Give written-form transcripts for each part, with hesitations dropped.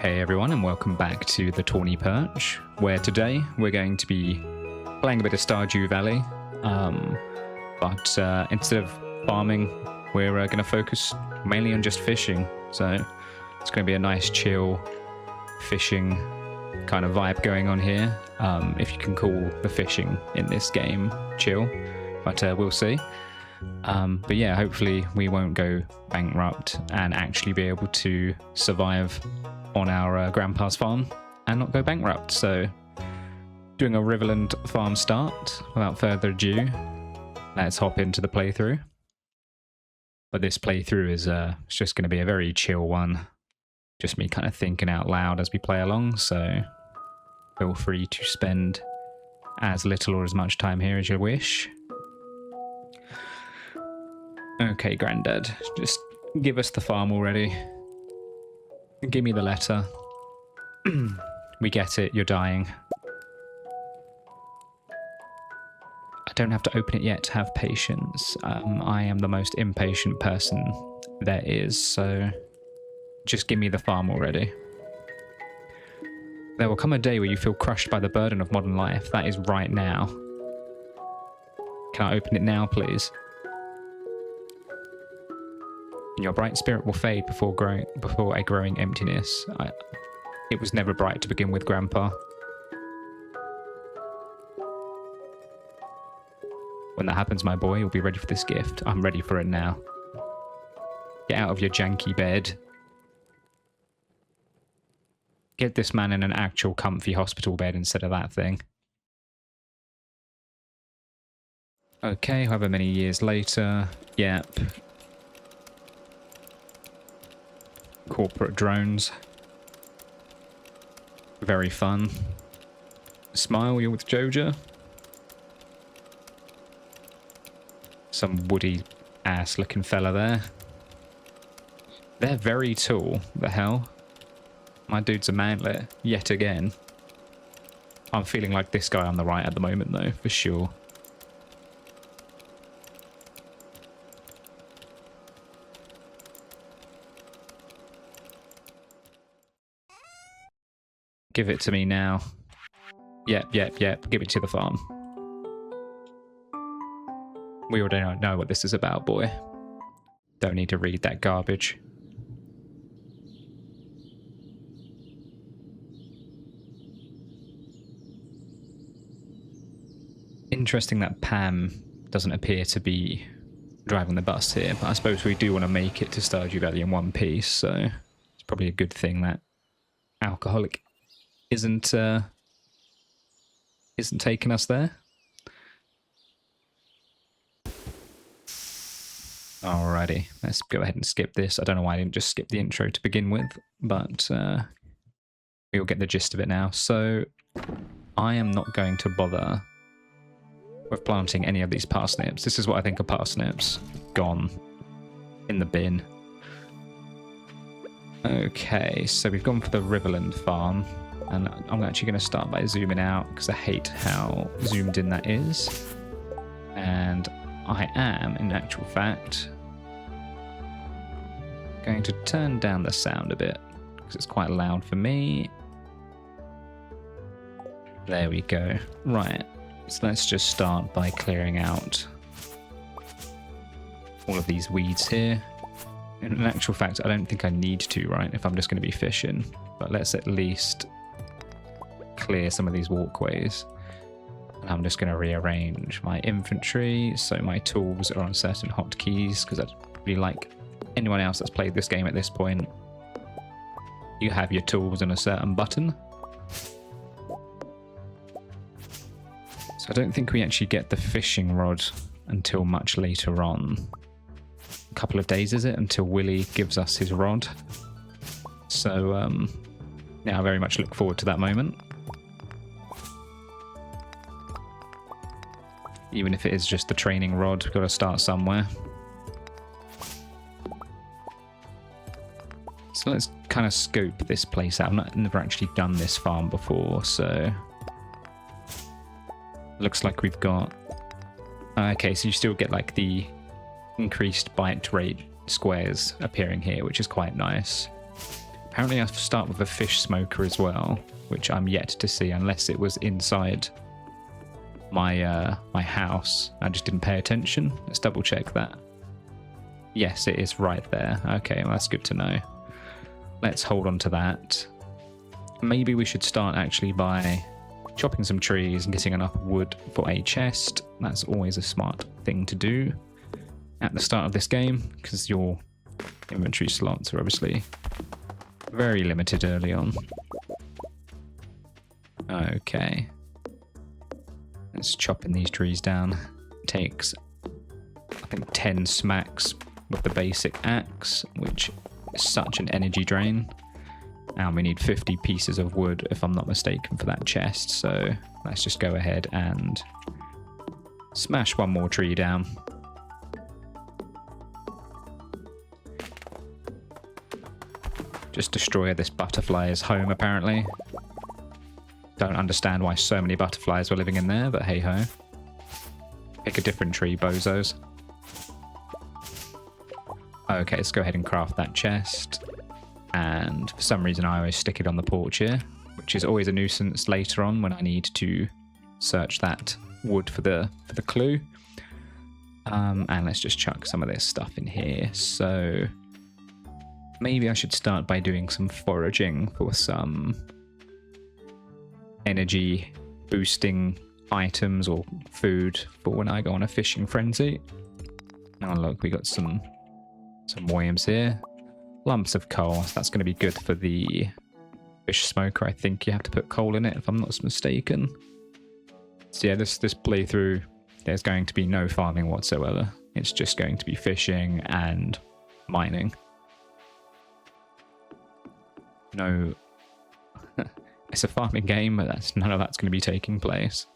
Hey everyone, and welcome back to the Tawny Perch, where today we're going to be playing a bit of Stardew Valley, but instead of farming, we're going to focus mainly on just fishing. So it's going to be a nice chill fishing kind of vibe going on here, if you can call the fishing in this game chill, but we'll see. But yeah, hopefully we won't go bankrupt and actually be able to survive on our grandpa's farm and not go bankrupt. So doing a Riverland farm start. Without further ado, let's hop into the playthrough. But this playthrough is it's just going to be a very chill one, just me kind of thinking out loud as we play along, so feel free to spend as little or as much time here as you wish. Okay, Grandad, just give us the farm already. Give me the letter. We get it, you're dying. I don't have to open it yet to have patience. I am the most impatient person there is, so just give me the farm already. There will come a day where you feel crushed by the burden of modern life. That is right now. Can I open it now, please? And your bright spirit will fade before a growing emptiness. It was never bright to begin with, Grandpa. When that happens, my boy, you'll be ready for this gift. I'm ready for it now. Get out of your janky bed. Get this man in an actual comfy hospital bed instead of that thing. Okay, however many years later. Yep. Corporate drones. Very fun. Smile, you're with Joja. Some woody ass looking fella there. They're very tall. The hell? My dude's a manlet yet again. I'm feeling like this guy on the right at the moment though, for sure. Give it to me now. Yep. Give it to the farm. We already know what this is about, boy. Don't need to read that garbage. Interesting that Pam doesn't appear to be driving the bus here, but I suppose we do want to make it to Stardew Valley in one piece, so it's probably a good thing that alcoholic isn't taking us there. Alrighty, let's go ahead and skip this. I don't know why I didn't just skip the intro to begin with, but we'll get the gist of it now. So I am not going to bother with planting any of these parsnips. This is what I think of parsnips. Gone in the bin. Okay, so we've gone for the Riverland farm. And I'm actually going to start by zooming out because I hate how zoomed in that is. And I am, in actual fact, going to turn down the sound a bit because it's quite loud for me. There we go. Right, so let's just start by clearing out all of these weeds here. In actual fact, I don't think I need to, right, if I'm just going to be fishing. But let's at least clear some of these walkways, and I'm just going to rearrange my inventory so my tools are on certain hotkeys, because I'd really like anyone else that's played this game at this point, you have your tools on a certain button. So I don't think we actually get the fishing rod until much later on. A couple of days, is it, until Willie gives us his rod? So yeah, I very much look forward to that moment. Even if it is just the training rod, we've got to start somewhere. So let's kind of scope this place out. I've never actually done this farm before, so looks like we've got... Okay, so you still get like the increased bite rate squares appearing here, which is quite nice. Apparently I have to start with a fish smoker as well, which I'm yet to see unless it was inside my my house. I just didn't pay attention. Let's double check that. Yes, it is right there. Okay, well, that's good to know. Let's hold on to that. Maybe we should start actually by chopping some trees and getting enough wood for a chest. That's always a smart thing to do at the start of this game, because your inventory slots are obviously very limited early on. Okay. Let's chopping these trees down. Takes, I think, 10 smacks with the basic axe, which is such an energy drain. And we need 50 pieces of wood, if I'm not mistaken, for that chest. So let's just go ahead and smash one more tree down. Just destroy this butterfly's home, apparently. Don't understand why so many butterflies were living in there, but hey ho. Pick a different tree, bozos. Okay, let's go ahead and craft that chest. And for some reason I always stick it on the porch here, which is always a nuisance later on when I need to search that wood for the clue. And let's just chuck some of this stuff in here. So maybe I should start by doing some foraging for some energy boosting items or food for when I go on a fishing frenzy. Oh look, we got some worms here. Lumps of coal. That's going to be good for the fish smoker. I think you have to put coal in it, if I'm not mistaken. So yeah, this playthrough, there's going to be no farming whatsoever. It's just going to be fishing and mining. No, it's a farming game, but none of that's going to be taking place.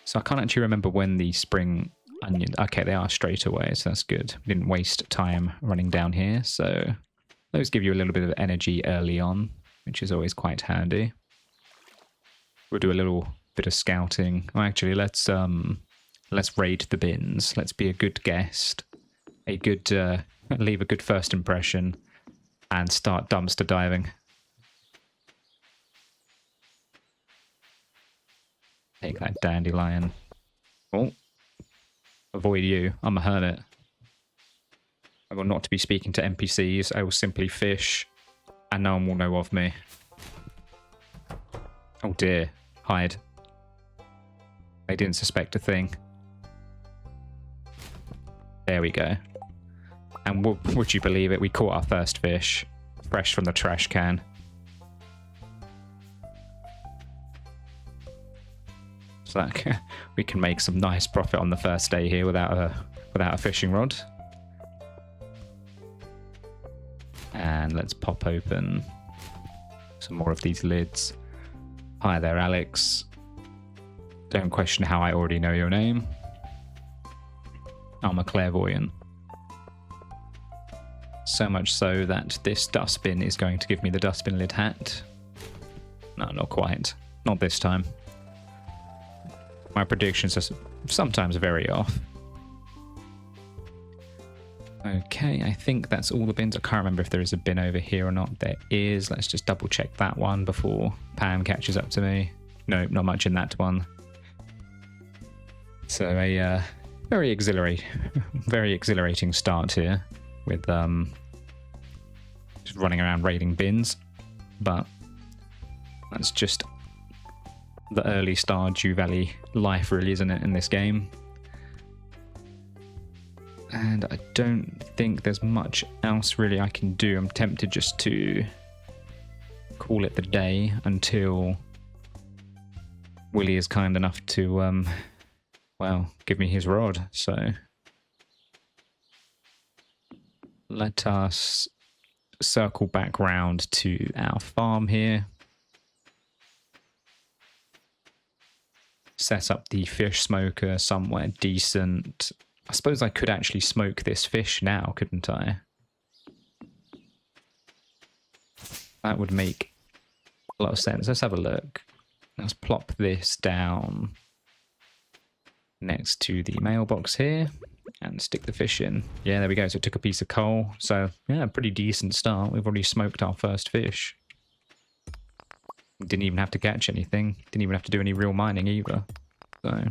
So I can't actually remember when the spring onions. Okay, they are straight away, so that's good. We didn't waste time running down here, so those give you a little bit of energy early on, which is always quite handy. We'll do a little bit of scouting. Oh, actually, let's raid the bins. Let's be a good guest, leave a good first impression, and start dumpster diving. Take that dandelion. Oh. Avoid you. I'm a hermit. I will not be speaking to NPCs. I will simply fish, and no one will know of me. Oh dear. Hide. They didn't suspect a thing. There we go. And would you believe it? We caught our first fish, fresh from the trash can. So that we can make some nice profit on the first day here without a fishing rod. And let's pop open some more of these lids. Hi there, Alex. Don't question how I already know your name. I'm a clairvoyant. So much so that this dustbin is going to give me the dustbin lid hat. No, not quite. Not this time. My predictions are sometimes very off. Okay, I think that's all the bins. I can't remember if there is a bin over here or not. There is. Let's just double check that one before Pam catches up to me. Nope, not much in that one. So a very exhilarating start here with just running around raiding bins. But that's just the early Stardew Valley life, really, isn't it, in this game? And I don't think there's much else really I can do. I'm tempted just to call it the day until Willie is kind enough to, well, give me his rod. So let us circle back round to our farm here. Set up the fish smoker somewhere decent. I suppose I could actually smoke this fish now, couldn't I? That would make a lot of sense. Let's have a look. Let's plop this down next to the mailbox here and and stick the fish in. Yeah, there we go. So it took a piece of coal. So yeah, pretty decent start. We've already smoked our first fish. Didn't even have to catch anything. Didn't even have to do any real mining either. So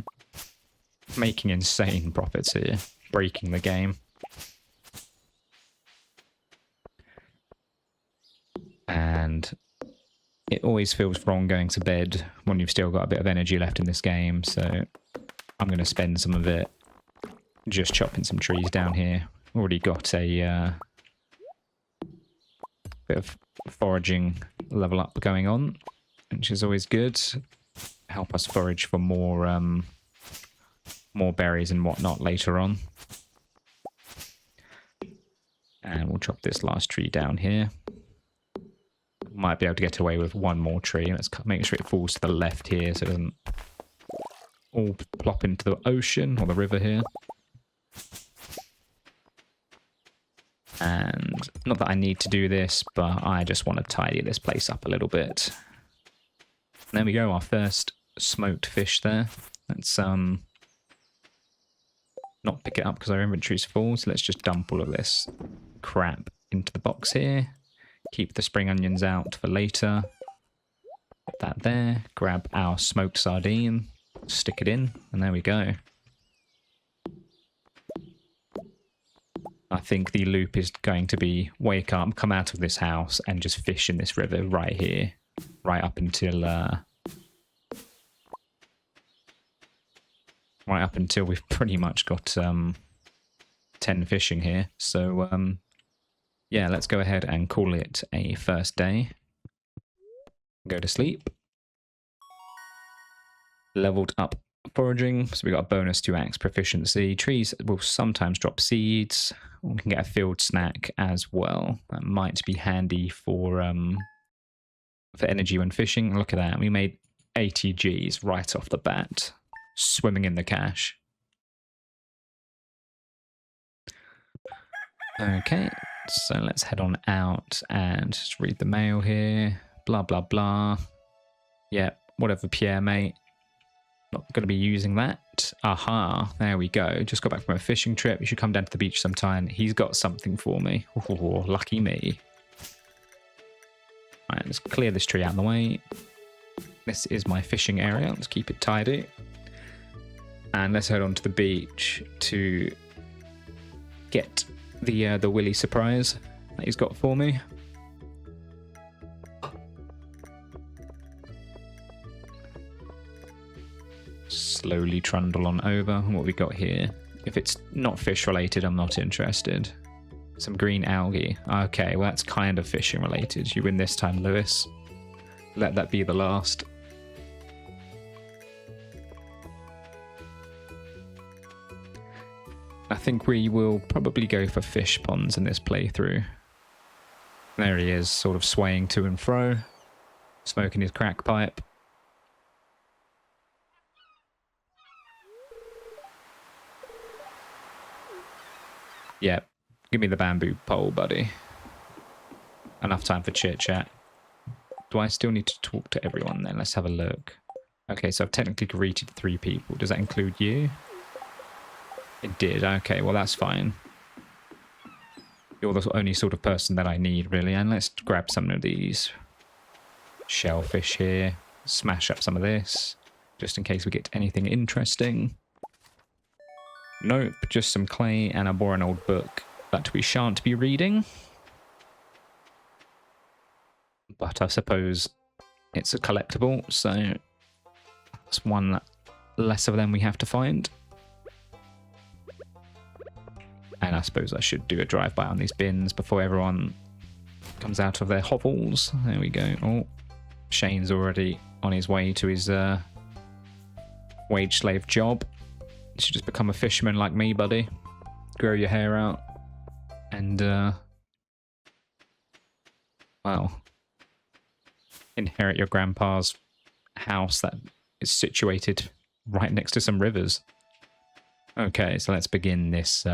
making insane profits here. Breaking the game. And it always feels wrong going to bed when you've still got a bit of energy left in this game. So I'm going to spend some of it just chopping some trees down here. Already got a bit of foraging level up going on, which is always good. Help us forage for more berries and whatnot later on. And we'll chop this last tree down here. Might be able to get away with one more tree. Let's make sure it falls to the left here so it doesn't all plop into the ocean or the river here. And not that I need to do this, but I just want to tidy this place up a little bit. There we go, our first smoked fish there. Let's not pick it up because our inventory's full, so let's just dump all of this crap into the box here. Keep the spring onions out for later. Put that there. Grab our smoked sardine. Stick it in. And there we go. I think the loop is going to be wake up, come out of this house, and just fish in this river right here. Right up until we've pretty much got 10 fishing here. So yeah, let's go ahead and call it a first day. Go to sleep. Leveled up foraging, so we got a bonus to axe proficiency. Trees will sometimes drop seeds. We can get a field snack as well. That might be handy for energy when fishing. Look at that, we made 80 Gs right off the bat. Swimming in the cash. Okay. So let's head on out and just read the mail here. Blah, blah, blah. Yeah, whatever, Pierre, mate. Not going to be using that. Aha, there we go. Just got back from a fishing trip. You should come down to the beach sometime. He's got something for me. Oh, lucky me. All right, let's clear this tree out of the way. This is my fishing area. Let's keep it tidy. And let's head on to the beach to get the Willy surprise that he's got for me. Slowly trundle on over. What we got here? If it's not fish related, I'm not interested. Some green algae. Okay, well that's kind of fishing related. You win this time, Lewis. Let that be the last. I think we will probably go for fish ponds in this playthrough. There he is, sort of swaying to and fro, smoking his crack pipe. Yep, give me the bamboo pole, buddy. Enough time for chit-chat. Do I still need to talk to everyone then? Let's have a look. Okay, so I've technically greeted 3 people. Does that include you? It did. Okay, well that's fine. You're the only sort of person that I need, really. And let's grab some of these shellfish here. Smash up some of this, just in case we get anything interesting. Nope, just some clay and a boring old book that we shan't be reading. But I suppose it's a collectible, so that's one less of them we have to find. And I suppose I should do a drive-by on these bins before everyone comes out of their hovels. There we go. Oh, Shane's already on his way to his wage slave job. You should just become a fisherman like me, buddy. Grow your hair out. And, well, inherit your grandpa's house that is situated right next to some rivers. Okay, so let's begin this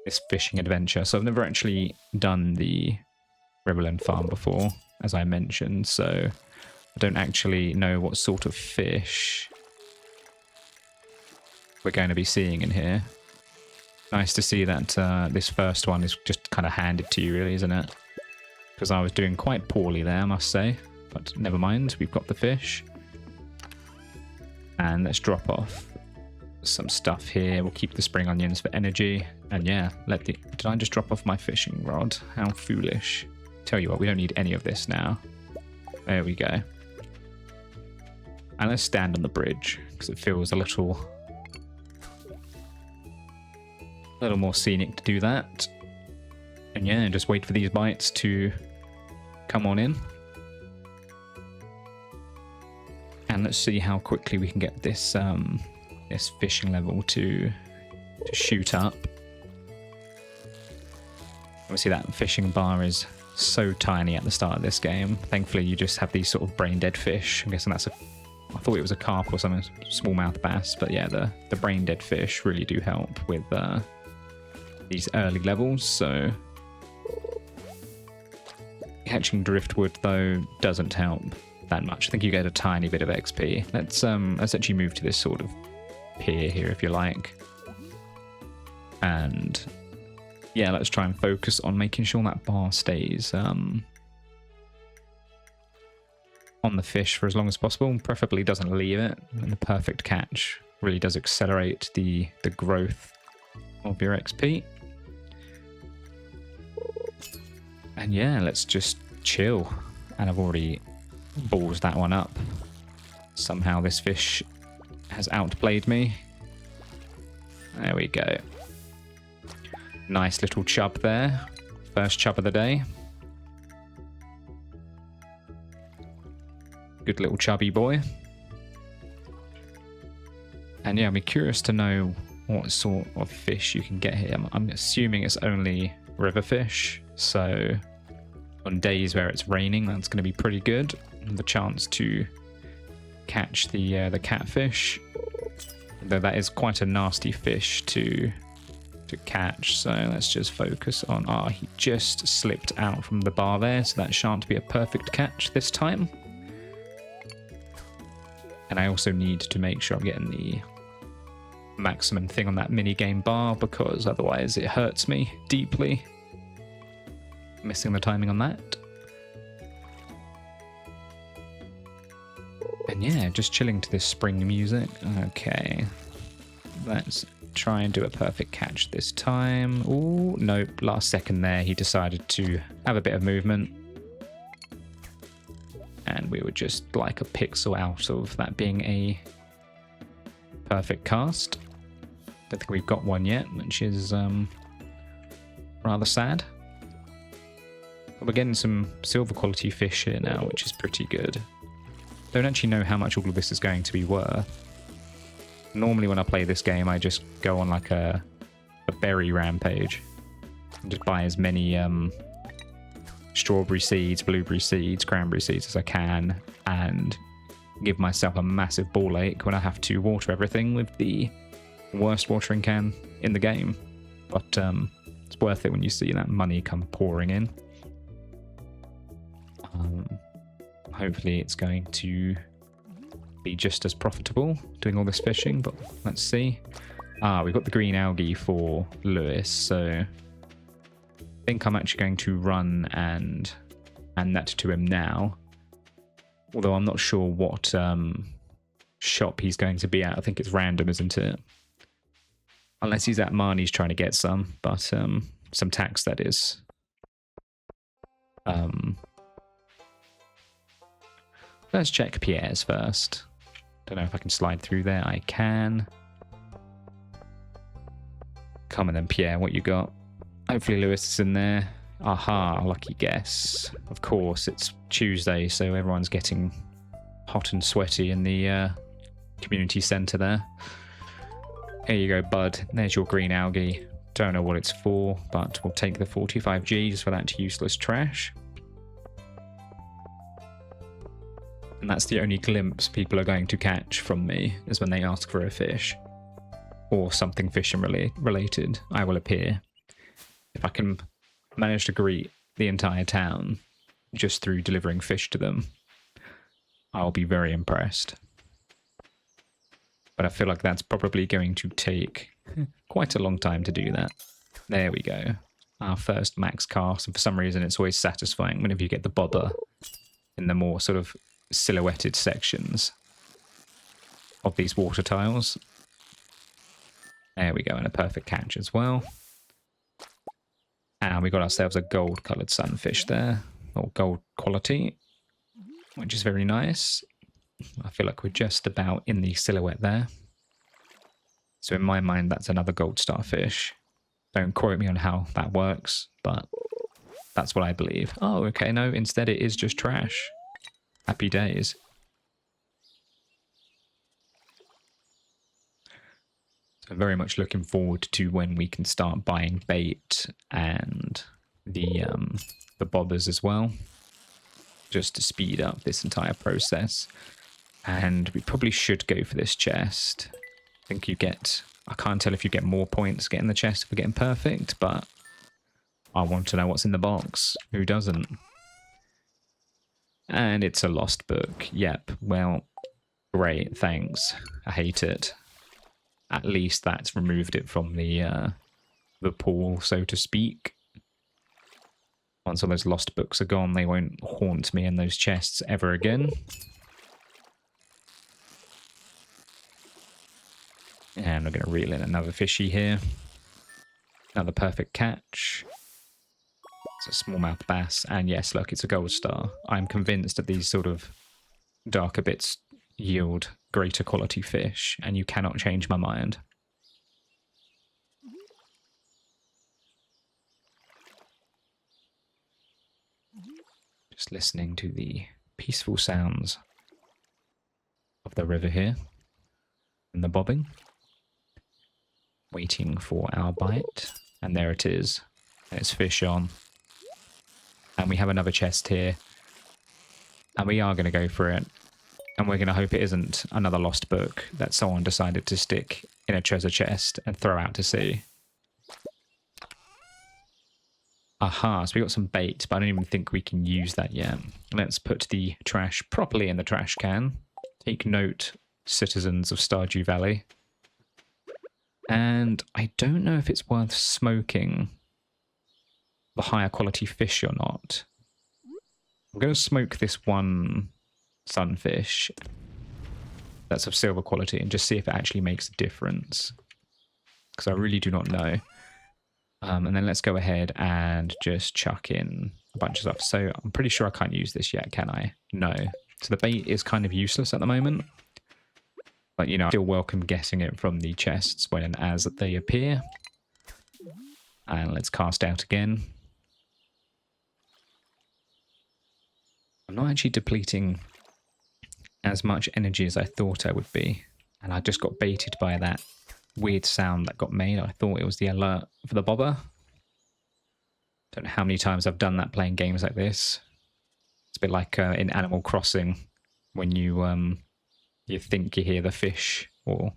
this fishing adventure. So I've never actually done the Riverland farm before, as I mentioned, so I don't actually know what sort of fish we're going to be seeing in here. Nice to see that this first one is just kind of handed to you, really, isn't it? Because I was doing quite poorly there, I must say. But never mind, we've got the fish. And let's drop off some stuff here. We'll keep the spring onions for energy. And yeah, did I just drop off my fishing rod? How foolish. Tell you what, we don't need any of this now. There we go. And let's stand on the bridge, because it feels a little more scenic to do that. And yeah, just wait for these bites to come on in. And let's see how quickly we can get this this fishing level to shoot up. Obviously that fishing bar is so tiny at the start of this game. Thankfully you just have these sort of brain dead fish. I'm guessing I thought it was a carp or something, smallmouth bass, but yeah, the brain dead fish really do help with these early levels. So catching driftwood though doesn't help that much. I think you get a tiny bit of XP. Let's actually move to this sort of pier here, if you like. And yeah, let's try and focus on making sure that bar stays on the fish for as long as possible, preferably doesn't leave it. And the perfect catch really does accelerate the growth of your XP. And yeah, let's just chill. And I've already balls that one up. Somehow this fish has outplayed me. There we go. Nice little chub there. First chub of the day. Good little chubby boy. And yeah, I'd be curious to know what sort of fish you can get here. I'm assuming it's only river fish, so on days where it's raining, that's going to be pretty good. The chance to catch the catfish, though that is quite a nasty fish to catch. So let's just focus on. He just slipped out from the bar there, so that shan't be a perfect catch this time. And I also need to make sure I'm getting the maximum thing on that mini game bar, because otherwise it hurts me deeply. Missing the timing on that. And yeah, just chilling to this spring music. Okay. Let's try and do a perfect catch this time. Oh, nope. Last second there, he decided to have a bit of movement. And we were just like a pixel out of that being a perfect cast. Don't think we've got one yet, which is rather sad. But we're getting some silver quality fish here now, which is pretty good. Don't actually know how much all of this is going to be worth. Normally when I play this game, I just go on like a berry rampage and just buy as many strawberry seeds, blueberry seeds, cranberry seeds as I can, and give myself a massive ball ache when I have to water everything with the worst watering can in the game. But it's worth it when you see that money come pouring in. Hopefully it's going to be just as profitable doing all this fishing, but let's see. We've got the green algae for Lewis, so I think I'm actually going to run and hand that to him now. Although I'm not sure what shop he's going to be at. I think it's random, isn't it? Unless he's at Marnie's trying to get some, but some tax, that is. Let's check Pierre's first. Don't know if I can slide through there. I can. Come on then, Pierre, what you got? Hopefully Lewis is in there. Aha, lucky guess. Of course, it's Tuesday, so everyone's getting hot and sweaty in the community centre there. Here you go, bud. There's your green algae. Don't know what it's for, but we'll take the 45 Gs for that useless trash. And that's the only glimpse people are going to catch from me, is when they ask for a fish. Or something fishing related. I will appear. If I can manage to greet the entire town just through delivering fish to them, I'll be very impressed. But I feel like that's probably going to take quite a long time to do that. There we go. Our first max cast, and for some reason it's always satisfying whenever you get the bobber in the more sort of silhouetted sections of these water tiles. There we go, and a perfect catch as well. And we got ourselves a gold coloured sunfish there, or gold quality, which is very nice. I feel like we're just about in the silhouette there. So in my mind, that's another gold starfish. Don't quote me on how that works, but that's what I believe. Oh, okay, no, instead it is just trash. Happy days. So very much looking forward to when we can start buying bait and the bobbers as well, just to speed up this entire process. And we probably should go for this chest. I think you get... I can't tell if you get more points getting the chest if we're getting perfect, but I want to know what's in the box. Who doesn't? And it's a lost book. Yep. Well, great. Thanks. I hate it. At least that's removed it from the pool, so to speak. Once all those lost books are gone, they won't haunt me in those chests ever again. And we're going to reel in another fishy here. Another perfect catch. It's a smallmouth bass. And yes, look, it's a gold star. I'm convinced that these sort of darker bits yield greater quality fish, and you cannot change my mind. Just listening to the peaceful sounds of the river here and the bobbing. Waiting for our bite, and there it is. And it's fish on. And we have another chest here. And we are going to go for it. And we're going to hope it isn't another lost book that someone decided to stick in a treasure chest and throw out to sea. Aha, so we got some bait, but I don't even think we can use that yet. Let's put the trash properly in the trash can. Take note, citizens of Stardew Valley. And I don't know if it's worth smoking the higher quality fish or not. I'm going to smoke this one sunfish that's of silver quality and just see if it actually makes a difference. Because I really do not know. And then let's go ahead and just chuck in a bunch of stuff. So I'm pretty sure I can't use this yet, can I? No. So the bait is kind of useless at the moment. But, you know, I still welcome getting it from the chests when and as they appear. And let's cast out again. I'm not actually depleting as much energy as I thought I would be. And I just got baited by that weird sound that got made. I thought it was the alert for the bobber. Don't know how many times I've done that playing games like this. It's a bit like in Animal Crossing when you think you hear the fish, or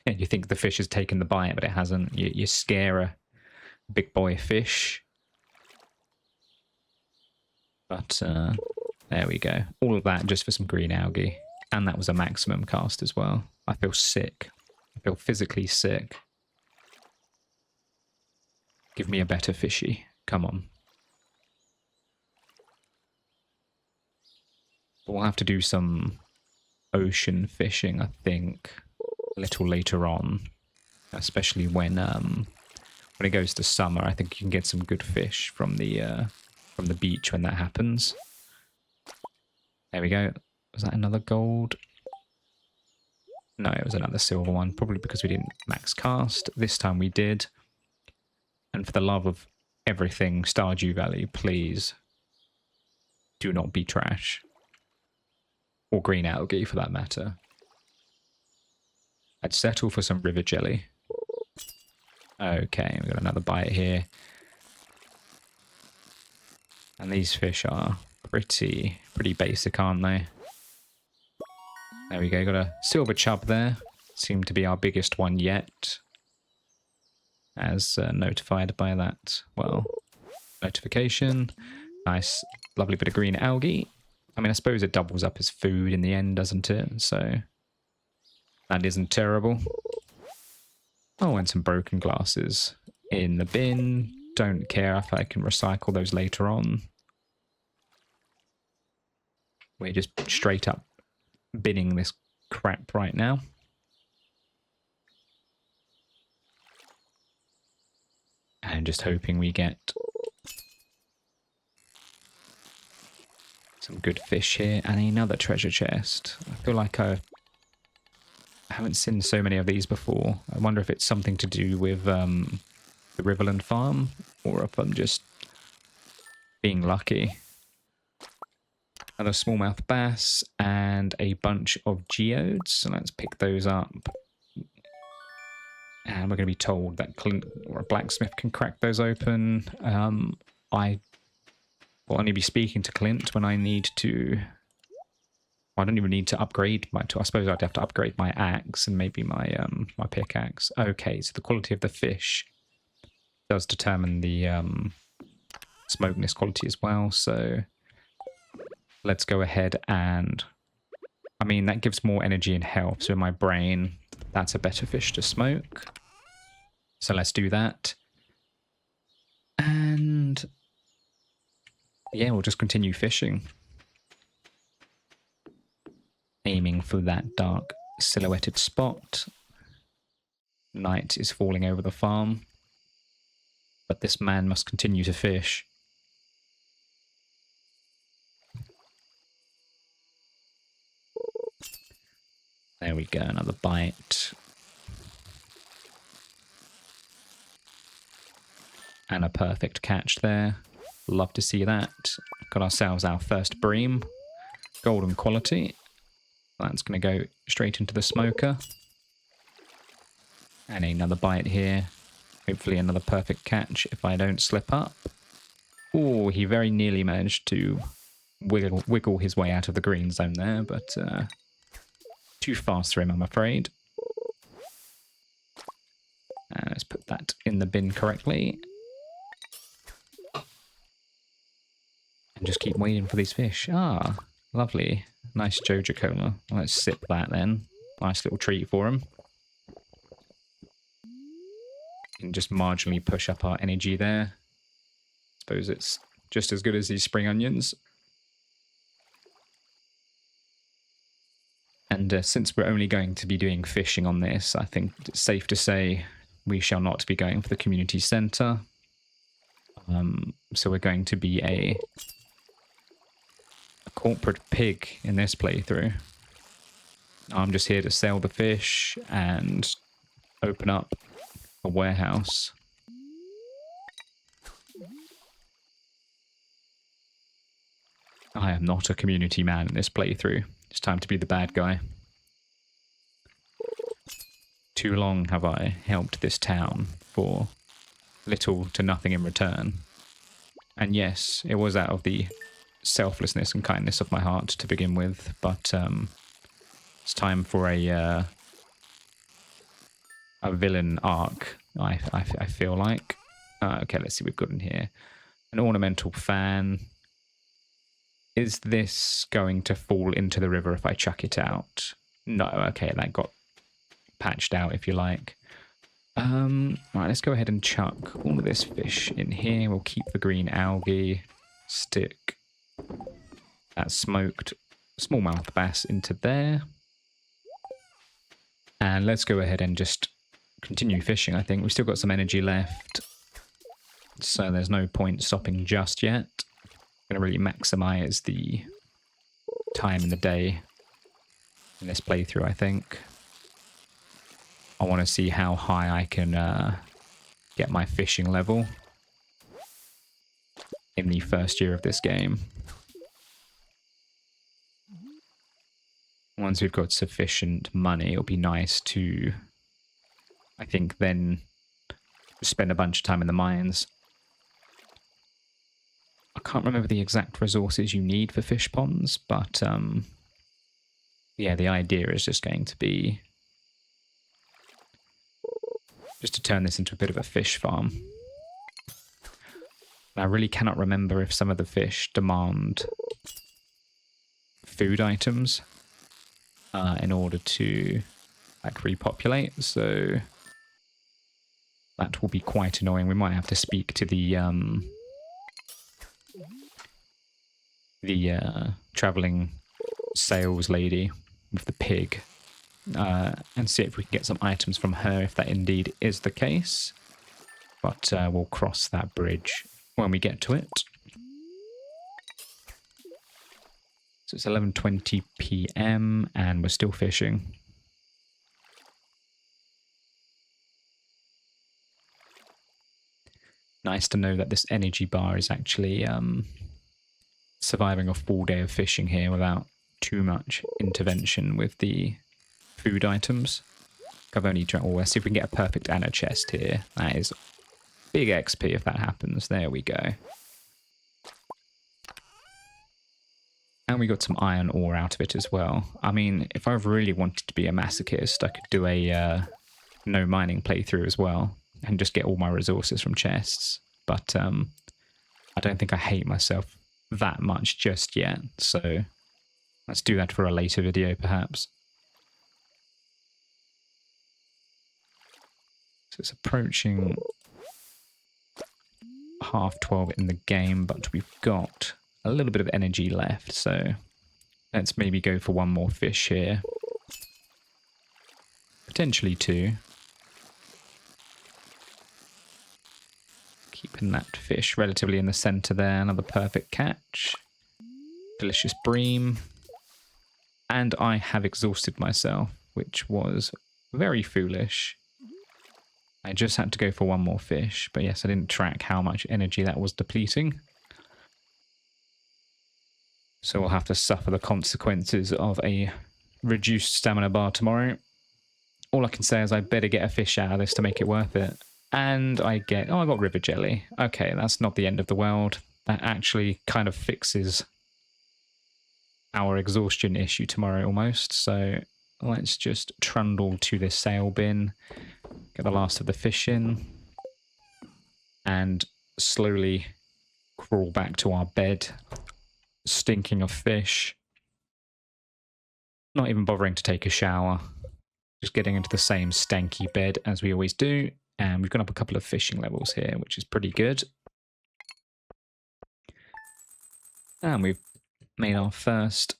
you think the fish has taken the bite, but it hasn't. You scare a big boy fish. But there we go. All of that just for some green algae. And that was a maximum cast as well. I feel sick. I feel physically sick. Give me a better fishy. Come on. But we'll have to do some ocean fishing, I think, a little later on. Especially when it goes to summer. I think you can get some good fish from the beach when that happens. There we go. Was that another gold? No, it was another silver one. Probably because we didn't max cast. This time we did. And for the love of everything Stardew Valley, please do not be trash. Or green algae, for that matter. I'd settle for some river jelly. Okay, we've got another bite here. And these fish are pretty basic, aren't they? There we go, got a silver chub there. Seemed to be our biggest one yet. As notified by that, well, notification. Nice, lovely bit of green algae. I mean, I suppose it doubles up as food in the end, doesn't it? So that isn't terrible. Oh, and some broken glasses in the bin. Don't care if I can recycle those later on. We're just straight up binning this crap right now. And just hoping we get some good fish here and another treasure chest. I feel like I haven't seen so many of these before. I wonder if it's something to do with the Riverland farm or if I'm just being lucky. Another smallmouth bass and a bunch of geodes. So let's pick those up. And we're going to be told that Clint or a blacksmith can crack those open. I will only be speaking to Clint when I need to... I don't even need to upgrade my tool. I suppose I'd have to upgrade my axe and maybe my my pickaxe. Okay, so the quality of the fish does determine the smokiness quality as well. So let's go ahead and... I mean, that gives more energy and health. So in my brain, that's a better fish to smoke. So let's do that. And yeah, we'll just continue fishing. Aiming for that dark silhouetted spot. Night is falling over the farm. But this man must continue to fish. There we go, another bite. And a perfect catch there. Love to see that. Got ourselves our first bream. Golden quality. That's going to go straight into the smoker. And another bite here. Hopefully another perfect catch if I don't slip up. Oh, he very nearly managed to wiggle his way out of the green zone there, but too fast for him, I'm afraid. And let's put that in the bin correctly. And just keep waiting for these fish. Ah, lovely. Nice Joja Cola. Let's sip that then. Nice little treat for him. And just marginally push up our energy there. Suppose it's just as good as these spring onions. And since we're only going to be doing fishing on this, I think it's safe to say we shall not be going for the community centre. So we're going to be a corporate pig in this playthrough. I'm just here to sell the fish and open up a warehouse. I am not a community man in this playthrough. It's time to be the bad guy. Too long have I helped this town for little to nothing in return. And yes, it was out of the selflessness and kindness of my heart to begin with, but it's time for a villain arc, I feel like. Okay, let's see what we've got in here. An ornamental fan. Is this going to fall into the river if I chuck it out? No, okay, that got patched out, if you like. Right, let's go ahead and chuck all of this fish in here. We'll keep the green algae. Stick that smoked smallmouth bass into there. And let's go ahead and just continue fishing, I think. We've still got some energy left. So there's no point stopping just yet. I'm going to really maximize the time in the day in this playthrough, I think. I want to see how high I can get my fishing level in the first year of this game. Once we've got sufficient money, it'll be nice to, I think, then spend a bunch of time in the mines. I can't remember the exact resources you need for fish ponds, but yeah, the idea is just going to be just to turn this into a bit of a fish farm. And I really cannot remember if some of the fish demand food items in order to like repopulate. So That will be quite annoying. We might have to speak to the traveling sales lady with the pig and see if we can get some items from her, if that indeed is the case. But we'll cross that bridge when we get to it. So it's 11:20 p.m. and we're still fishing. Nice to know that this energy bar is actually surviving a full day of fishing here without too much intervention with the food items. I've only tried. Oh, let's see if we can get a perfect Anna chest here. That is big XP if that happens. There we go. And we got some iron ore out of it as well. I mean, if I really wanted to be a masochist, I could do a no mining playthrough as well and just get all my resources from chests. But I don't think I hate myself that much just yet. So let's do that for a later video, perhaps. So it's approaching 12:30 in the game, but we've got a little bit of energy left, so let's maybe go for one more fish here. Potentially two. Keeping that fish relatively in the center there. Another perfect catch. Delicious bream. And I have exhausted myself, which was very foolish. I just had to go for one more fish, but yes, I didn't track how much energy that was depleting. So we'll have to suffer the consequences of a reduced stamina bar tomorrow. All I can say is I better get a fish out of this to make it worth it. And I get... Oh, I got river jelly. Okay, that's not the end of the world. That actually kind of fixes our exhaustion issue tomorrow almost. So let's just trundle to this sail bin. Get the last of the fish in. And slowly crawl back to our bed. Stinking of fish. Not even bothering to take a shower. Just getting into the same stanky bed as we always do. And we've gone up a couple of fishing levels here, which is pretty good. And we've made our first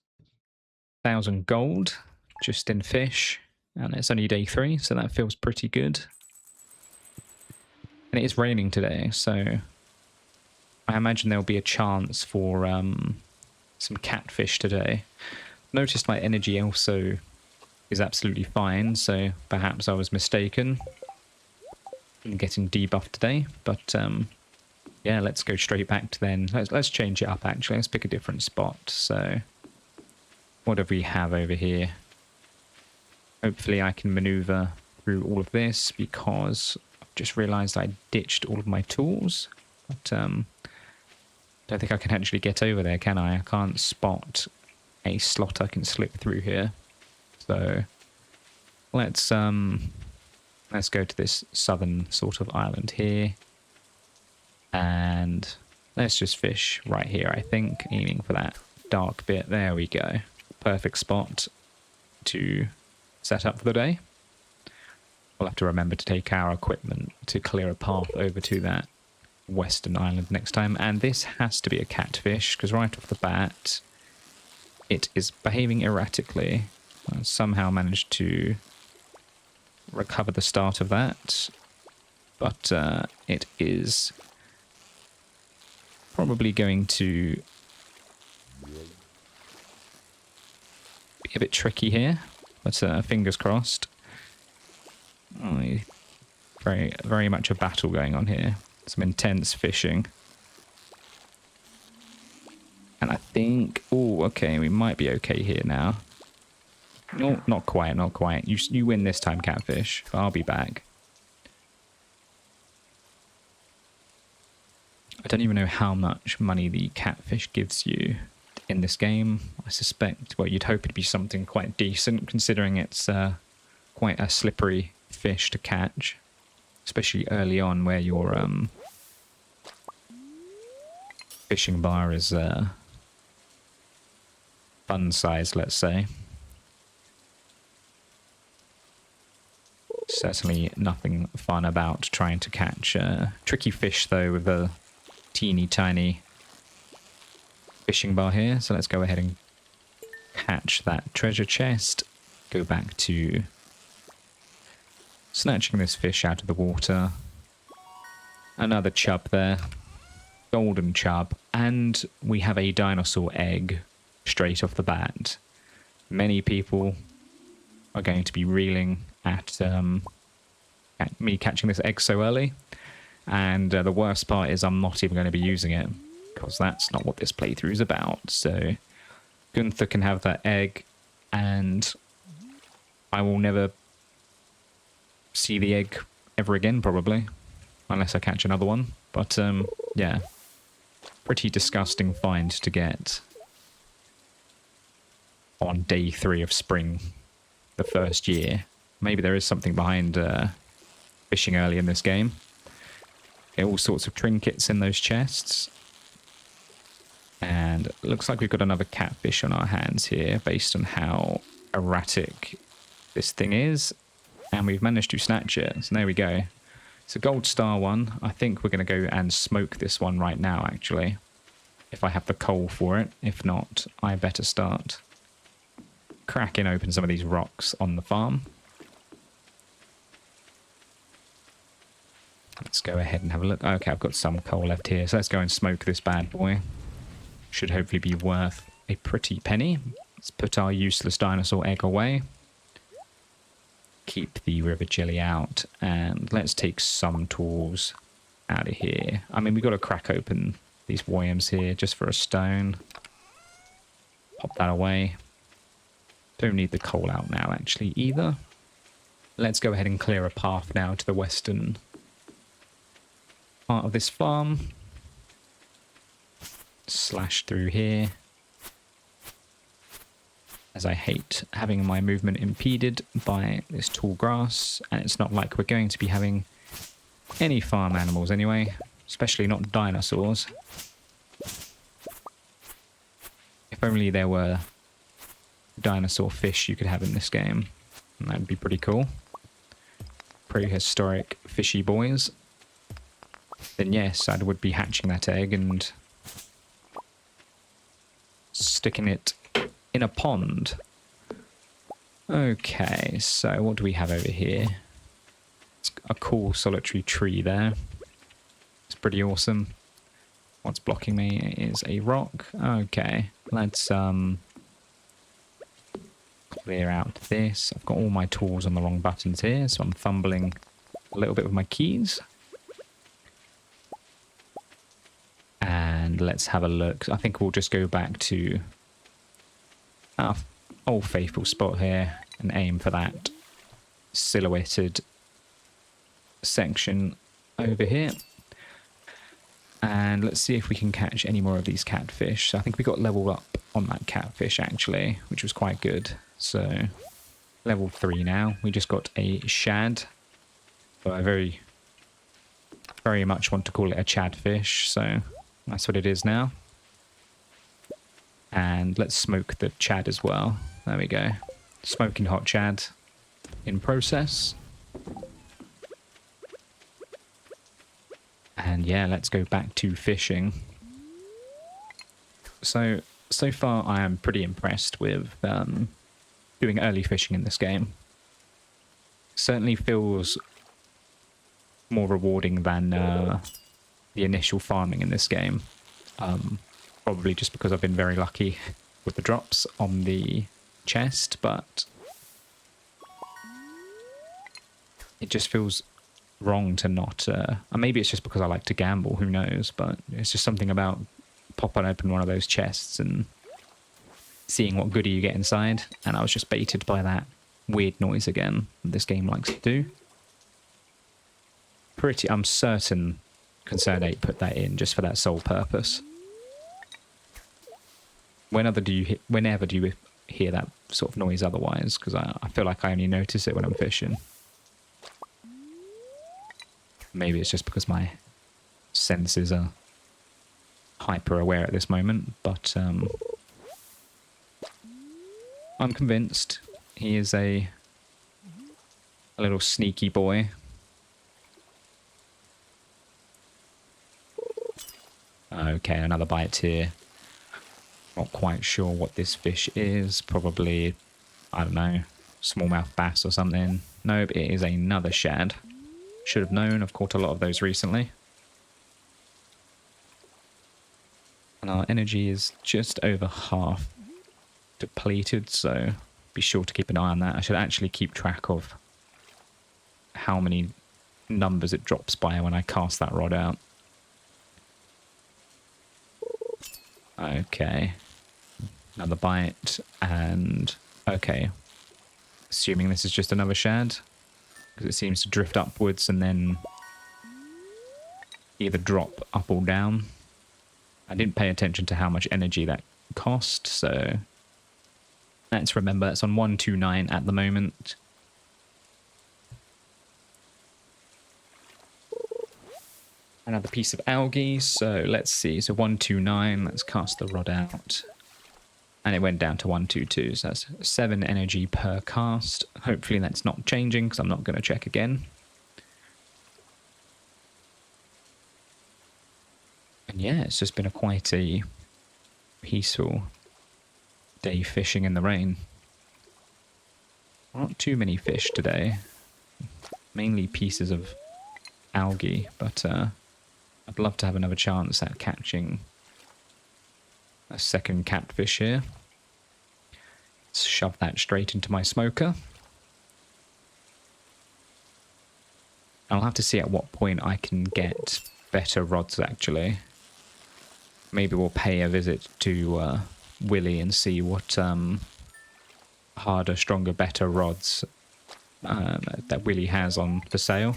1,000 gold just in fish. And it's only day 3, so that feels pretty good. And it is raining today, so I imagine there'll be a chance for some catfish today. Noticed my energy also is absolutely fine, so perhaps I was mistaken in getting debuffed today. But yeah, let's go straight back to then. Let's change it up actually. Let's pick a different spot. So what do we have over here? Hopefully I can maneuver through all of this because I've just realized I ditched all of my tools. But don't think I can actually get over there, can I? I can't spot a slot I can slip through here. So let's go to this southern sort of island here. And let's just fish right here, I think, aiming for that dark bit. There we go. Perfect spot to set up for the day. We'll have to remember to take our equipment to clear a path over to that western island next time. And this has to be a catfish because right off the bat it is behaving erratically. I somehow managed to recover the start of that, but it is probably going to be a bit tricky here, but fingers crossed. Oh, very much a battle going on here. Some intense fishing. And I think... Oh, okay, we might be okay here now. No, not quite, not quite. You win this time, catfish. I'll be back. I don't even know how much money the catfish gives you in this game. I suspect, well, you'd hope it'd be something quite decent, considering it's quite a slippery fish to catch. Especially early on, where your fishing bar is fun size, let's say. Certainly nothing fun about trying to catch tricky fish, though, with a teeny tiny fishing bar here. So let's go ahead and catch that treasure chest. Go back to snatching this fish out of the water. Another chub there. Golden chub. And we have a dinosaur egg straight off the bat. Many people are going to be reeling at me catching this egg so early. And the worst part is I'm not even going to be using it, because that's not what this playthrough is about. So Gunther can have that egg, and I will never see the egg ever again, probably, unless I catch another one. But yeah, pretty disgusting find to get on day 3 of spring, the first year. Maybe there is something behind fishing early in this game. Get all sorts of trinkets in those chests. And it looks like we've got another catfish on our hands here, based on how erratic this thing is. And we've managed to snatch it. So there we go. It's a gold star one. I think we're going to go and smoke this one right now, actually, if I have the coal for it. If not, I better start cracking open some of these rocks on the farm. Let's go ahead and have a look. Okay, I've got some coal left here, so let's go and smoke this bad boy. Should hopefully be worth a pretty penny. Let's put our useless dinosaur egg away. Keep the river jelly out, and let's take some tools out of here. I mean, we've got to crack open these worms here just for a stone. Pop that away. Don't need the coal out now, actually, either. Let's go ahead and clear a path now to the western part of this farm. Slash through here, as I hate having my movement impeded by this tall grass, and it's not like we're going to be having any farm animals anyway, especially not dinosaurs. If only there were dinosaur fish you could have in this game, that'd be pretty cool. Prehistoric fishy boys. Then yes, I would be hatching that egg and sticking it in a pond. Okay, so what do we have over here? It's a cool solitary tree there. It's pretty awesome. What's blocking me is a rock. Okay, let's clear out this. I've got all my tools on the wrong buttons here, so I'm fumbling a little bit with my keys. And let's have a look. I think we'll just go back to our old faithful spot here and aim for that silhouetted section over here. And let's see if we can catch any more of these catfish. So I think we got leveled up on that catfish, actually, which was quite good. So level 3 now. We just got a shad. But I very much want to call it a chadfish, so that's what it is now. And let's smoke the chad as well. There we go. Smoking hot chad in process. And yeah, let's go back to fishing. So far I am pretty impressed with doing early fishing in this game. Certainly feels more rewarding than the initial farming in this game. Probably just because I've been very lucky with the drops on the chest, but it just feels wrong to not... maybe it's just because I like to gamble, who knows, but it's just something about popping open one of those chests and seeing what goodie you get inside, and I was just baited by that weird noise again that this game likes to do. I'm certain Concerned 8 put that in just for that sole purpose. Whenever do you hear that sort of noise otherwise? Because I feel like I only notice it when I'm fishing. Maybe it's just because my senses are hyper aware at this moment, but I'm convinced he is a A little sneaky boy. Okay, another bite here. Not quite sure what this fish is. Probably, I don't know, smallmouth bass or something. Nope, it is another shad. Should have known. I've caught a lot of those recently. And our energy is just over half depleted, so be sure to keep an eye on that. I should actually keep track of how many numbers it drops by when I cast that rod out. Okay. Another bite, and okay. Assuming this is just another shad, because it seems to drift upwards and then either drop up or down. I didn't pay attention to how much energy that cost, so let's remember it's on 129 at the moment. Another piece of algae, so let's see. So 129, let's cast the rod out. And it went down to 122, so that's 7 energy per cast. Hopefully that's not changing, because I'm not going to check again. And yeah, it's just been quite a peaceful day fishing in the rain. Not too many fish today. Mainly pieces of algae, but I'd love to have another chance at catching a second catfish here. Let's shove that straight into my smoker. I'll have to see at what point I can get better rods, actually. Maybe we'll pay a visit to Willy and see what harder, stronger, better rods that Willy has on for sale.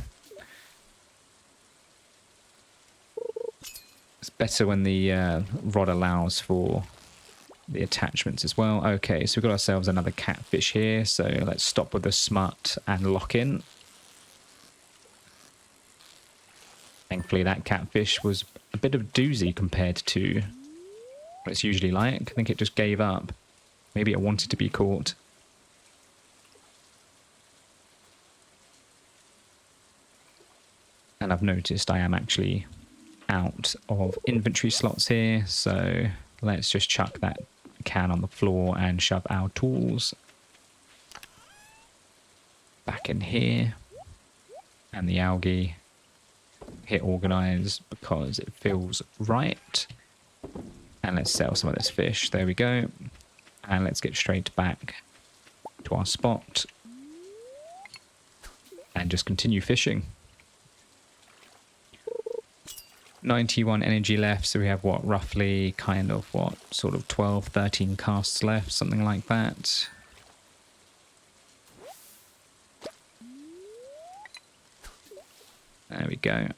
It's better when the rod allows for the attachments as well. Okay, so we've got ourselves another catfish here, so let's stop with the smut and lock in. Thankfully that catfish was a bit of a doozy compared to what it's usually like. I think it just gave up. Maybe it wanted to be caught. And I've noticed I am actually out of inventory slots here, so let's just chuck that can on the floor and shove our tools back in here. And the algae hit organize because it feels right. And let's sell some of this fish. There we go. And let's get straight back to our spot and just continue fishing. 91 energy left, so we have what, roughly kind of what, sort of 12, 13 casts left, something like that. There we go.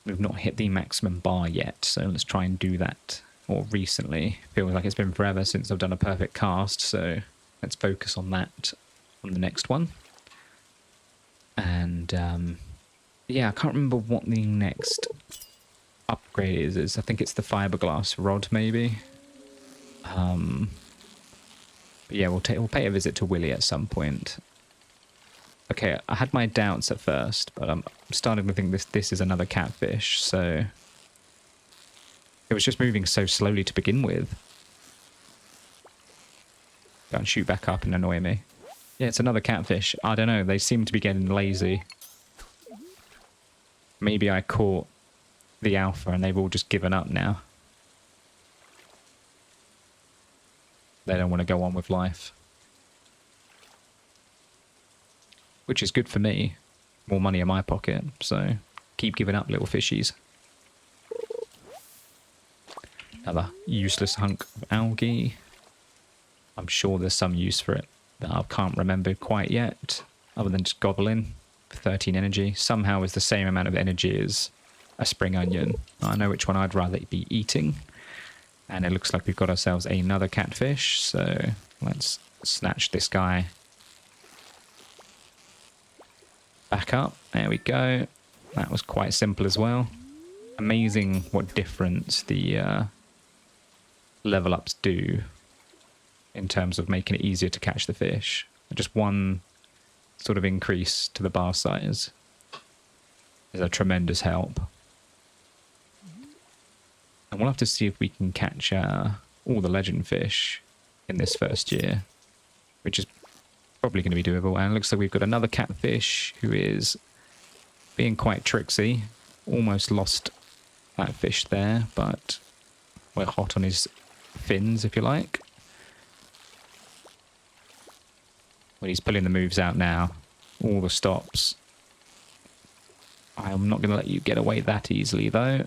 We've not hit the maximum bar yet, so let's try and do that more recently. Feels like it's been forever since I've done a perfect cast, so let's focus on that on the next one. And yeah, I can't remember what the next upgrade is. I think it's the fiberglass rod, maybe. But yeah, we'll pay a visit to Willy at some point. Okay, I had my doubts at first, but I'm starting to think this is another catfish, so it was just moving so slowly to begin with. Go and shoot back up and annoy me. Yeah, it's another catfish. I don't know, they seem to be getting lazy. Maybe I caught the alpha and they've all just given up now. They don't want to go on with life. Which is good for me. More money in my pocket, so keep giving up, little fishies. Another useless hunk of algae. I'm sure there's some use for it that I can't remember quite yet, other than just gobbling. 13 energy. Somehow is the same amount of energy as a spring onion. I know which one I'd rather be eating. And it looks like we've got ourselves another catfish, so let's snatch this guy back up. There we go. That was quite simple as well. Amazing what difference the level ups do in terms of making it easier to catch the fish. Just one sort of increase to the bar size is a tremendous help. And we'll have to see if we can catch all the legend fish in this first year, which is probably going to be doable. And it looks like we've got another catfish who is being quite tricksy. Almost lost that fish there, but we're hot on his fins, if you like. Well, he's pulling the moves out now. All the stops. I'm not going to let you get away that easily, though.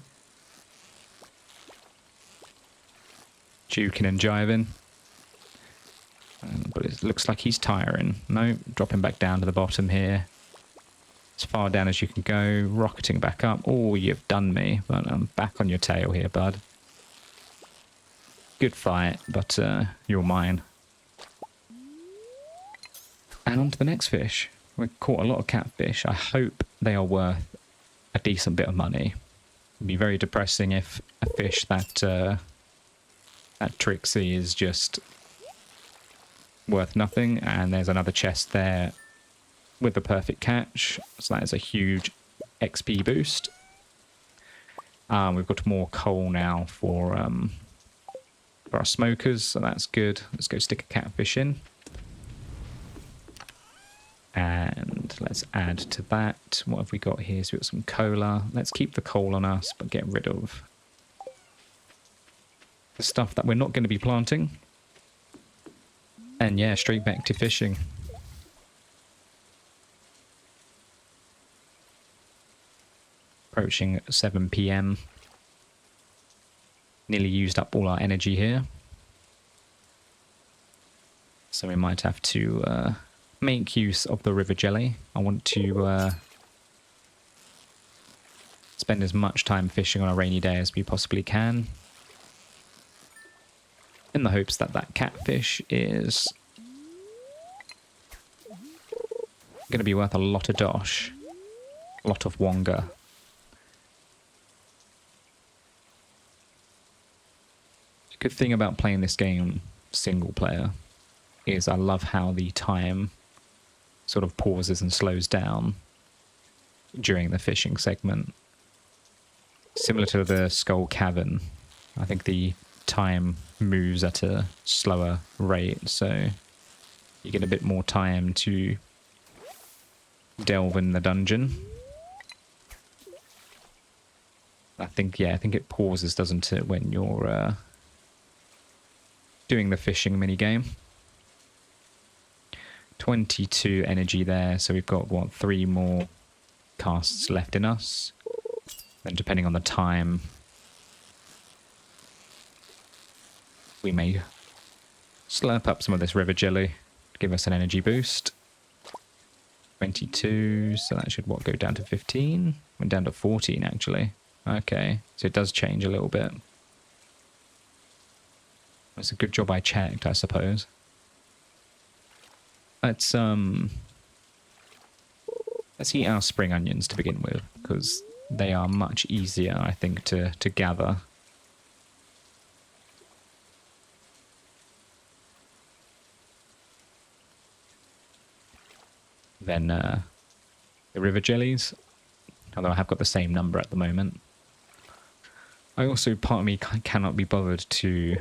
Juking and jiving. But it looks like he's tiring. No, dropping back down to the bottom here. As far down as you can go. Rocketing back up. Oh, you've done me. But I'm back on your tail here, bud. Good fight, but you're mine. And on to the next fish. We've caught a lot of catfish. I hope they are worth a decent bit of money. It'd be very depressing if a fish that Trixie is just worth nothing. And there's another chest there with the perfect catch. So that is a huge XP boost. We've got more coal now for our smokers, so that's good. Let's go stick a catfish in. And let's add to that. What have we got here? So we've got some cola. Let's keep the coal on us, but get rid of the stuff that we're not going to be planting. And yeah, straight back to fishing. Approaching 7 PM. Nearly used up all our energy here. So we might have to make use of the river jelly. I want to spend as much time fishing on a rainy day as we possibly can. In the hopes that that catfish is going to be worth a lot of dosh. A lot of wonga. The good thing about playing this game single player is I love how the time sort of pauses and slows down during the fishing segment. Similar to the Skull Cavern, I think the time moves at a slower rate, so you get a bit more time to delve in the dungeon. I think it pauses, doesn't it, when you're doing the fishing minigame. 22 energy there, so we've got, what, 3 more casts left in us. And depending on the time, we may slurp up some of this river jelly to give us an energy boost. 22, so that should, what, go down to 15? Went down to 14, actually. Okay, so it does change a little bit. It's a good job I checked, I suppose. Let's eat our spring onions to begin with, because they are much easier, I think, to gather. Than the river jellies, although I have got the same number at the moment. I also, part of me cannot be bothered to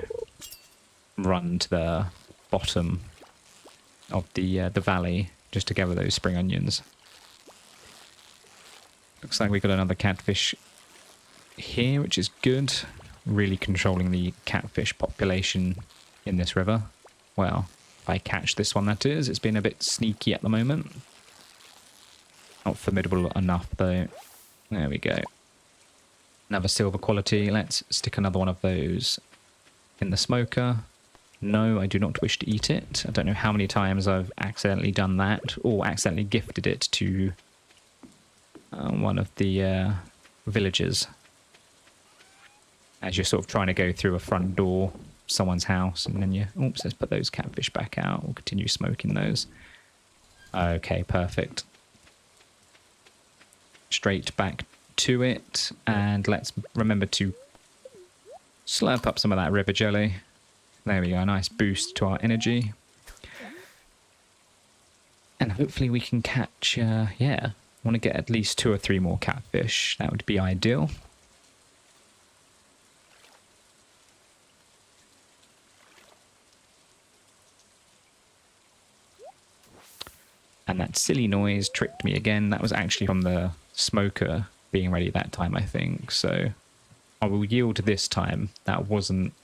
run to the bottom of the valley just to gather those spring onions. Looks like we've got another catfish here, which is good. Really controlling the catfish population in this river. Well, if I catch this one, that is. It's been a bit sneaky at the moment. Not formidable enough, though. There we go. Another silver quality. Let's stick another one of those in the smoker. No, I do not wish to eat it. I don't know how many times I've accidentally done that, or accidentally gifted it to one of the villagers. As you're sort of trying to go through a front door, someone's house, and then you, oops, let's put those catfish back out. We'll continue smoking those. Okay, perfect. Straight back to it, and let's remember to slurp up some of that river jelly. There we go, a nice boost to our energy. And hopefully we can catch, yeah, I want to get at least 2 or 3 more catfish. That would be ideal. And that silly noise tricked me again. That was actually from the smoker being ready that time, I think. So I will yield this time. That wasn't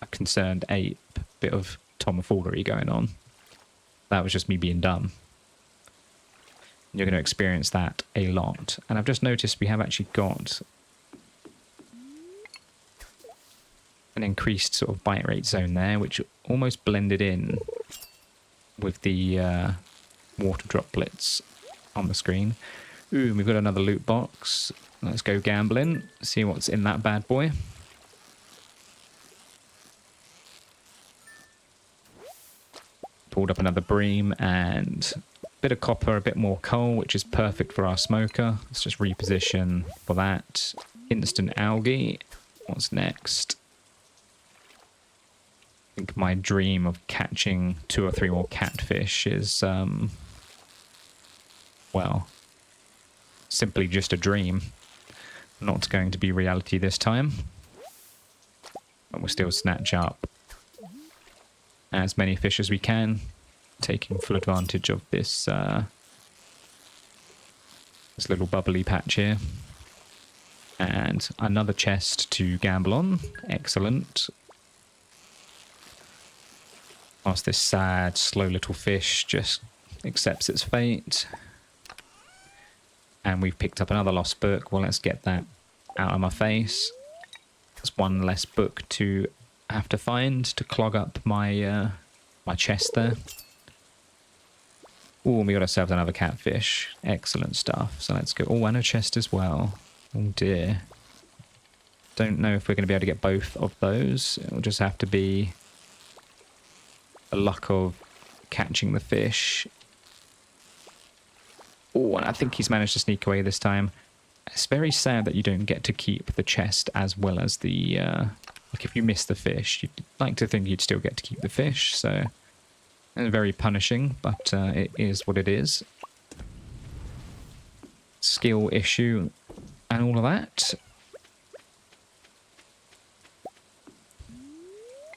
a concerned ape. Bit of tomfoolery going on. That was just me being dumb. You're going to experience that a lot. And I've just noticed we have actually got an increased sort of bite rate zone there, which almost blended in with the water droplets on the screen. Ooh, we've got another loot box. Let's go gambling, see what's in that bad boy. Pulled up another bream and a bit of copper, a bit more coal, which is perfect for our smoker. Let's just reposition for that. Instant algae. What's next? I think my dream of catching 2 or 3 more catfish is, well, simply just a dream. Not going to be reality this time. But we'll still snatch up as many fish as we can, taking full advantage of this this little bubbly patch here. And another chest to gamble on. Excellent. Whilst this sad, slow little fish just accepts its fate. And we've picked up another lost book. Well, let's get that out of my face. There's one less book to have to find to clog up my my chest there. Oh, we got ourselves another catfish. Excellent stuff. So let's go. Oh, and a chest as well. Oh dear. Don't know if we're going to be able to get both of those. It'll just have to be the luck of catching the fish. Oh, and I think he's managed to sneak away this time. It's very sad that you don't get to keep the chest as well as the... like if you miss the fish, you'd like to think you'd still get to keep the fish, so... it's very punishing, but it is what it is. Skill issue and all of that.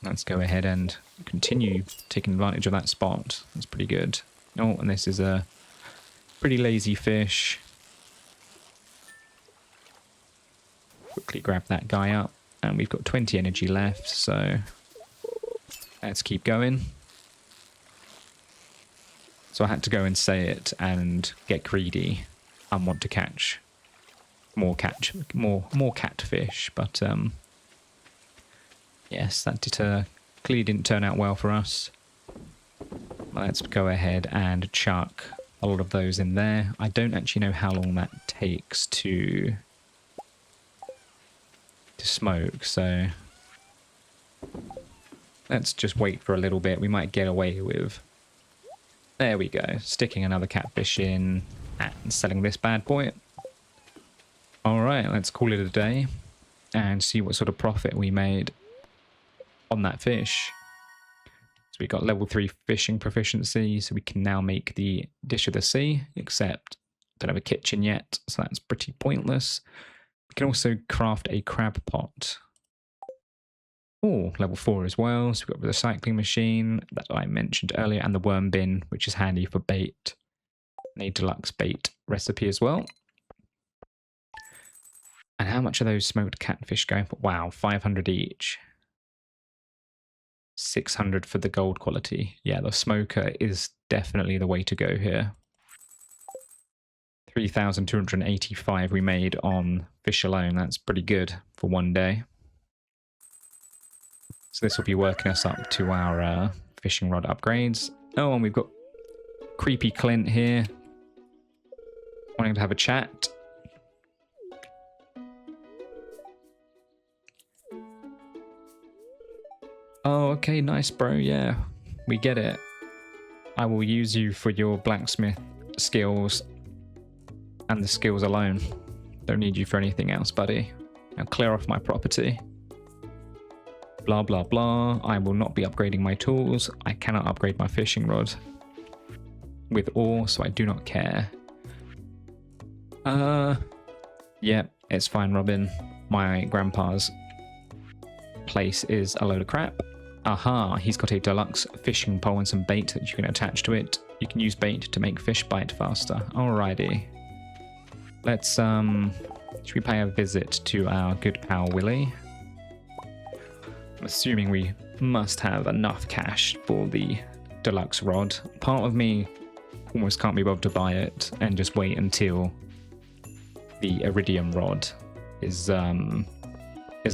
Let's go ahead and continue taking advantage of that spot. That's pretty good. Oh, and this is a pretty lazy fish. Quickly grab that guy up. And we've got 20 energy left, so let's keep going. So I had to go and say it and get greedy and want to catch more catfish, but yes, that clearly didn't turn out well for us. Let's go ahead and chuck a lot of those in there. I don't actually know how long that takes to smoke, so let's just wait for a little bit. We might get away with, there we go, sticking another catfish in and selling this bad boy. Alright, let's call it a day and see what sort of profit we made on that fish. So we got level 3 fishing proficiency, so we can now make the dish of the sea, except don't have a kitchen yet, so that's pretty pointless. We can also craft a crab pot. Oh, level 4 as well. So we've got the recycling machine that I mentioned earlier, and the worm bin, which is handy for bait. A deluxe bait recipe as well. And how much are those smoked catfish going for? Wow, 500 each. 600 for the gold quality. Yeah, the smoker is definitely the way to go here. 3,285 we made on fish alone. That's pretty good for one day. So this will be working us up to our fishing rod upgrades. Oh, and we've got creepy Clint here wanting to have a chat. Oh, okay, nice, bro. Yeah, we get it. I will use you for your blacksmith skills and the skills alone. Don't need you for anything else, buddy. Now clear off my property. Blah, blah, blah. I will not be upgrading my tools. I cannot upgrade my fishing rod. with ore, so I do not care. Yeah, it's fine, Robin. My grandpa's place is a load of crap. Aha, he's got a deluxe fishing pole and some bait that you can attach to it. You can use bait to make fish bite faster. Alrighty. Let's, should we pay a visit to our good pal Willy? I'm assuming we must have enough cash for the deluxe rod. Part of me almost can't be bothered to buy it and just wait until the iridium rod is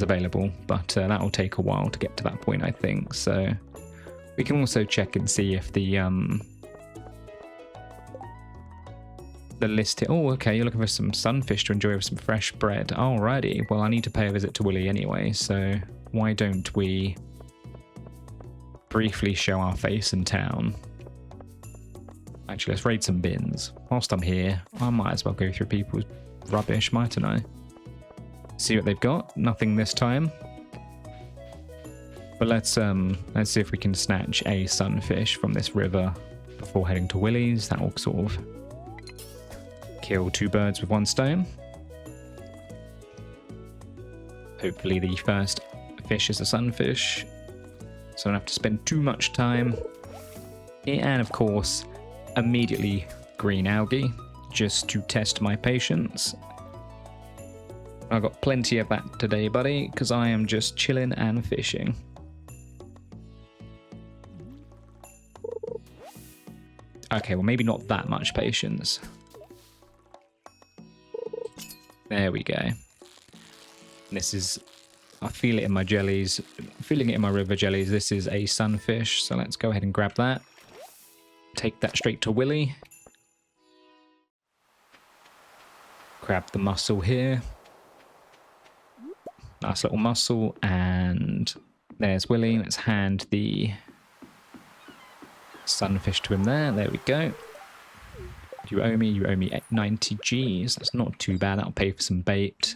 available, but that will take a while to get to that point, I think. So we can also check and see if the list here. Oh, okay, you're looking for some sunfish to enjoy with some fresh bread. Alrighty, well, I need to pay a visit to Willy anyway, so why don't we briefly show our face in town? Actually, let's raid some bins. Whilst I'm here, I might as well go through people's rubbish, mightn't I? See what they've got. Nothing this time. But let's see if we can snatch a sunfish from this river before heading to Willy's. That will sort of kill two birds with one stone. Hopefully the first fish is a sunfish, so I don't have to spend too much time. And of course, immediately green algae, just to test my patience. I've got plenty of that today, buddy, because I am just chilling and fishing. Okay, well, maybe not that much patience. There we go. This is, I feel it in my jellies, feeling it in my river jellies. This is a sunfish, so let's go ahead and grab that. Take that straight to Willy. Grab the mussel here. Nice little mussel, and there's Willy. Let's hand the sunfish to him there. There we go. You owe me 90 G's. That's not too bad. That'll pay for some bait.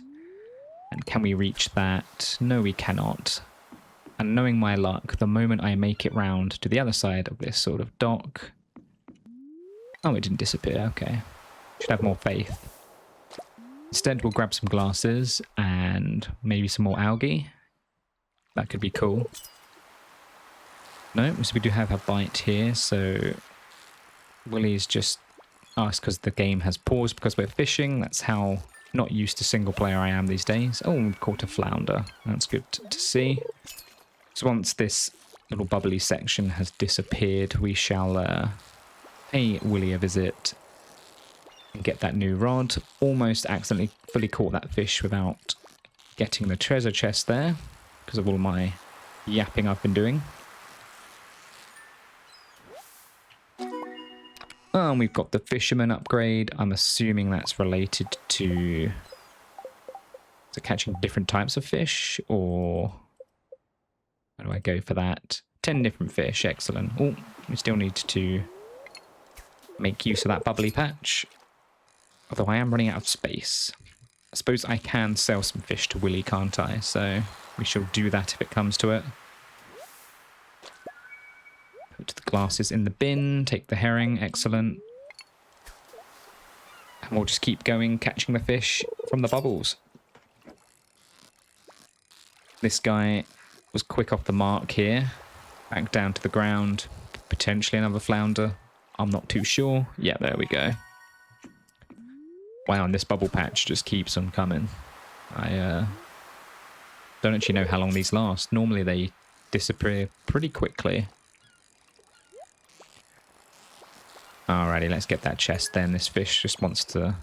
And can we reach that? No, we cannot. And knowing my luck, the moment I make it round to the other side of this sort of dock... Oh, it didn't disappear. Okay. Should have more faith. Instead, we'll grab some glasses and maybe some more algae. That could be cool. No, so we do have a bite here, so Willy's just asked because the game has paused because we're fishing. That's how not used to single player I am these days. Oh, we've caught a flounder. That's good to see. So once this little bubbly section has disappeared, we shall pay Willy a visit and get that new rod. Almost accidentally fully caught that fish without getting the treasure chest there because of all my yapping I've been doing. And we've got the fisherman upgrade. I'm assuming that's related to catching different types of fish, or how do I go for that? 10 different fish, excellent. Oh, we still need to make use of that bubbly patch. Although I am running out of space. I suppose I can sell some fish to Willy, can't I? So we shall do that if it comes to it. Put the glasses in the bin, take the herring, excellent. And we'll just keep going, catching the fish from the bubbles. This guy was quick off the mark here. Back down to the ground. Potentially another flounder. I'm not too sure. Yeah, there we go. Wow, and this bubble patch just keeps on coming. I don't actually know how long these last. Normally they disappear pretty quickly. Alrighty, let's get that chest then. This fish just wants to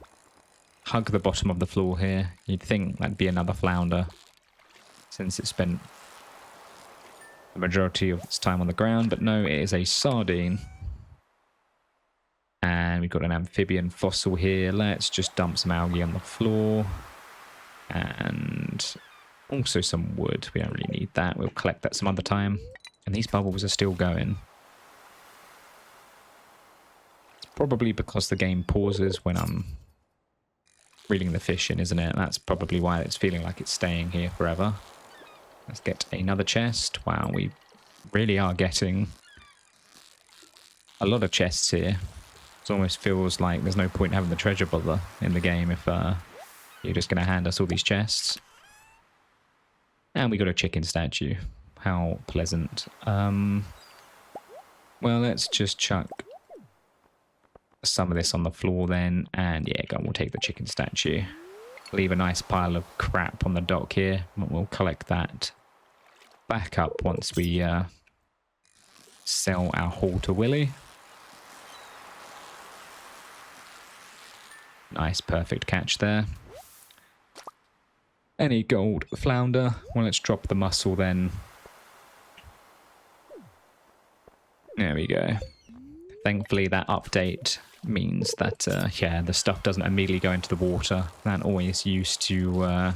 hug the bottom of the floor here. You'd think that'd be another flounder, since it spent the majority of its time on the ground, but no, it is a sardine. And we've got an amphibian fossil here. Let's just dump some algae on the floor. And also some wood. We don't really need that. We'll collect that some other time. And these bubbles are still going. Probably because the game pauses when I'm reeling the fish in, isn't it? That's probably why it's feeling like it's staying here forever. Let's get another chest. Wow, we really are getting a lot of chests here. It almost feels like there's no point having the treasure bother in the game if you're just going to hand us all these chests. And we got a chicken statue. How pleasant. Well, let's just chuck some of this on the floor then. And yeah, go on, we'll take the chicken statue. Leave a nice pile of crap on the dock here. We'll collect that back up once we sell our haul to Willy. Nice, perfect catch there. Any gold flounder? Well, let's drop the mussel then. There we go. Thankfully, that update means that, yeah, the stuff doesn't immediately go into the water. That always used to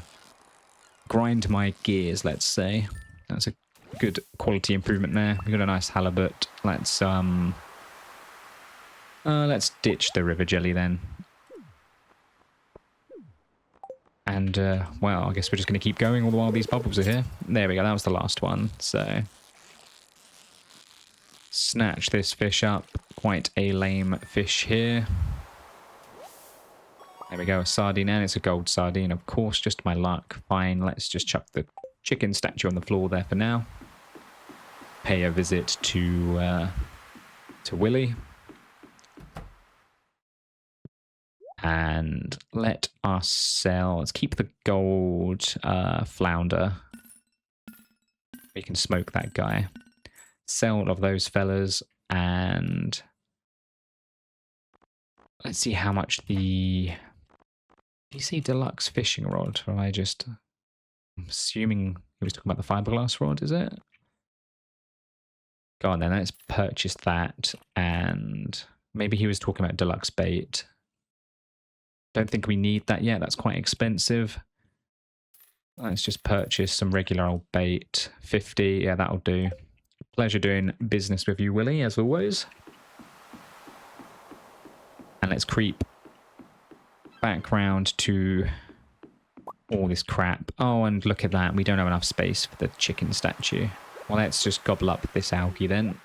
grind my gears, let's say. That's a good quality improvement there. We got a nice halibut. Let's ditch the river jelly then. And, well, I guess we're just going to keep going all the while these bubbles are here. There we go, that was the last one. So, snatch this fish up. Quite a lame fish here. There we go, a sardine, and it's a gold sardine, of course, just my luck. Fine, let's just chuck the chicken statue on the floor there for now. Pay a visit to Willy. And let us sell. Let's keep the gold flounder. We can smoke that guy. Sell all of those fellas. And let's see how much the... Did you see deluxe fishing rod? Or I just... I'm assuming he was talking about the fiberglass rod, is it? Go on then, let's purchase that. And maybe he was talking about deluxe bait. Don't think we need that yet. That's quite expensive. Let's just purchase some regular old bait. 50. Yeah, that'll do. Pleasure doing business with you, Willy, as always. And let's creep back round to all this crap. Oh, and look at that. We don't have enough space for the chicken statue. Well, let's just gobble up this algae then.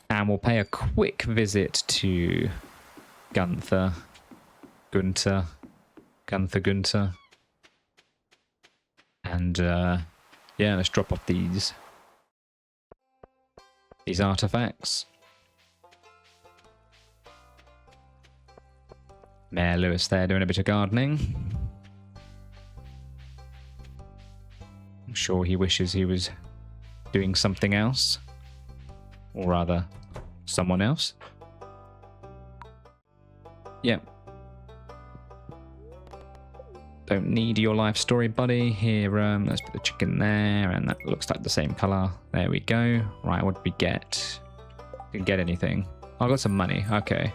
And we'll pay a quick visit to Gunther. And, yeah, let's drop off these artifacts. Mayor Lewis there doing a bit of gardening. I'm sure he wishes he was doing something else. Or rather, someone else. Yep. Don't need your life story, buddy. Here, let's put the chicken there, and that looks like the same colour. There we go. Right, what did we get? Didn't get anything. Oh, I got some money. Okay.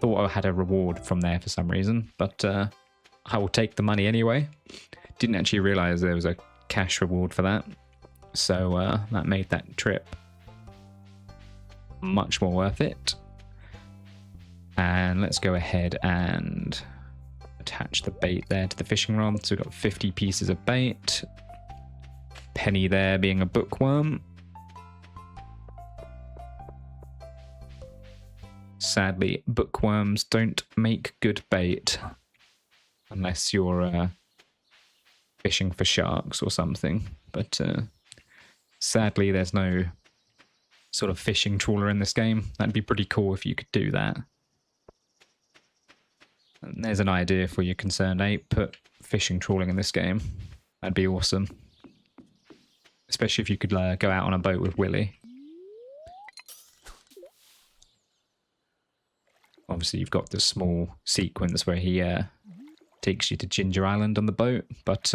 Thought I had a reward from there for some reason, but I will take the money anyway. Didn't actually realise there was a cash reward for that. So that made that trip much more worth it. And let's go ahead and attach the bait there to the fishing rod. So we've got 50 pieces of bait. Penny there being a bookworm. Sadly, bookworms don't make good bait unless you're fishing for sharks or something. But sadly, there's no sort of fishing trawler in this game. That'd be pretty cool if you could do that. And there's an idea for you concerned ape. Put fishing trawling in this game. That'd be awesome. Especially if you could go out on a boat with Willy. Obviously you've got this small sequence where he takes you to Ginger Island on the boat, but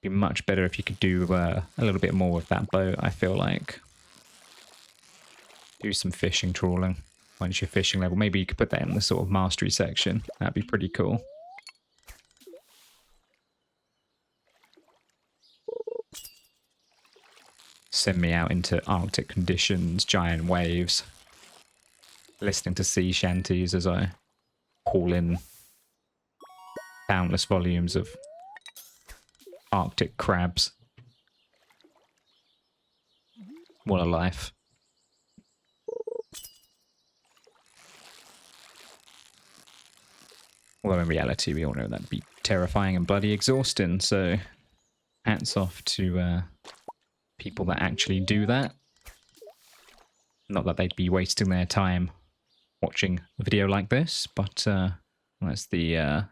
be much better if you could do a little bit more with that boat, I feel like. Do some fishing trawling once you're fishing level. Maybe you could put that in the sort of mastery section. That'd be pretty cool. Send me out into Arctic conditions, giant waves. Listening to sea shanties as I haul in countless volumes of Arctic crabs. What a life. Although in reality, we all know that'd be terrifying and bloody exhausting, so hats off to people that actually do that. Not that they'd be wasting their time watching a video like this, but that's the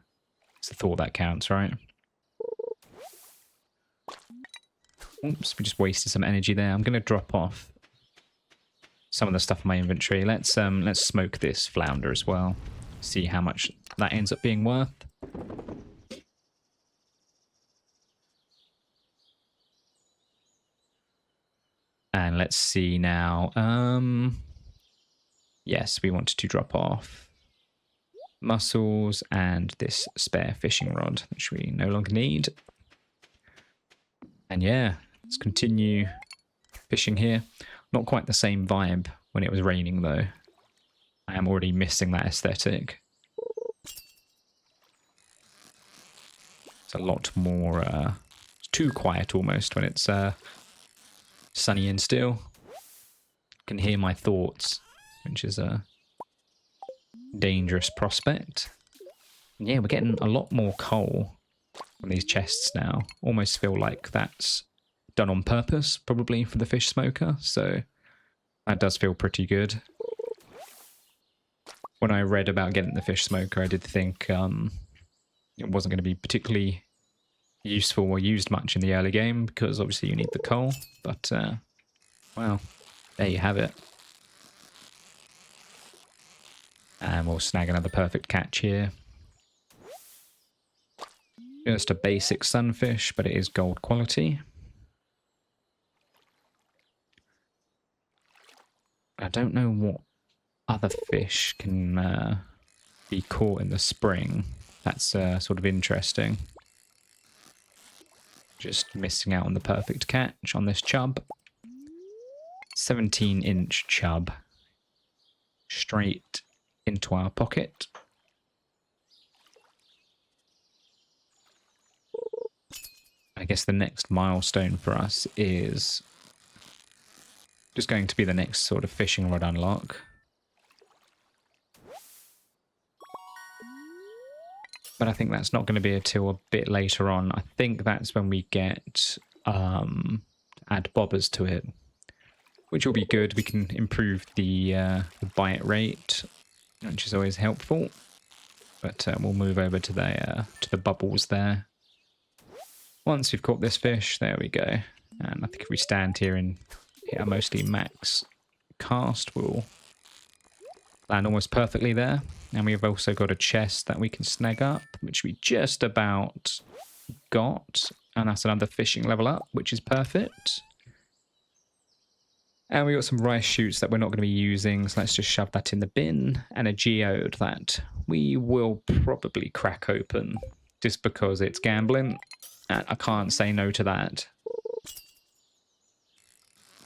thought that counts, right? Oops, we just wasted some energy there. I'm going to drop off some of the stuff in my inventory. Let's smoke this flounder as well. See how much that ends up being worth. And let's see now. Yes, we wanted to drop off mussels and this spare fishing rod, which we no longer need. And yeah, let's continue fishing here. Not quite the same vibe when it was raining, though. I am already missing that aesthetic. It's a lot more, too quiet almost when it's sunny and still. Can hear my thoughts, which is a dangerous prospect. And yeah, we're getting a lot more coal on these chests now. Almost feel like that's done on purpose, probably for the fish smoker, so that does feel pretty good. When I read about getting the fish smoker, I did think it wasn't going to be particularly useful or used much in the early game, because obviously you need the coal, but well, there you have it. And we'll snag another perfect catch here. Just a basic sunfish, but it is gold quality. I don't know what other fish can be caught in the spring. That's sort of interesting. Just missing out on the perfect catch on this chub. 17-inch chub. Straight into our pocket. I guess the next milestone for us is just going to be the next sort of fishing rod unlock. But I think that's not going to be until a bit later on. I think that's when we get add bobbers to it, which will be good. We can improve the bite rate, which is always helpful. But we'll move over to the bubbles there. Once we've caught this fish, there we go. And I think if we stand here and hit a mostly max cast, we'll land almost perfectly there. And we've also got a chest that we can snag up, which we just about got. And that's another fishing level up, which is perfect. And we got some rice shoots that we're not going to be using, so let's just shove that in the bin. And a geode that we will probably crack open just because it's gambling. And I can't say no to that.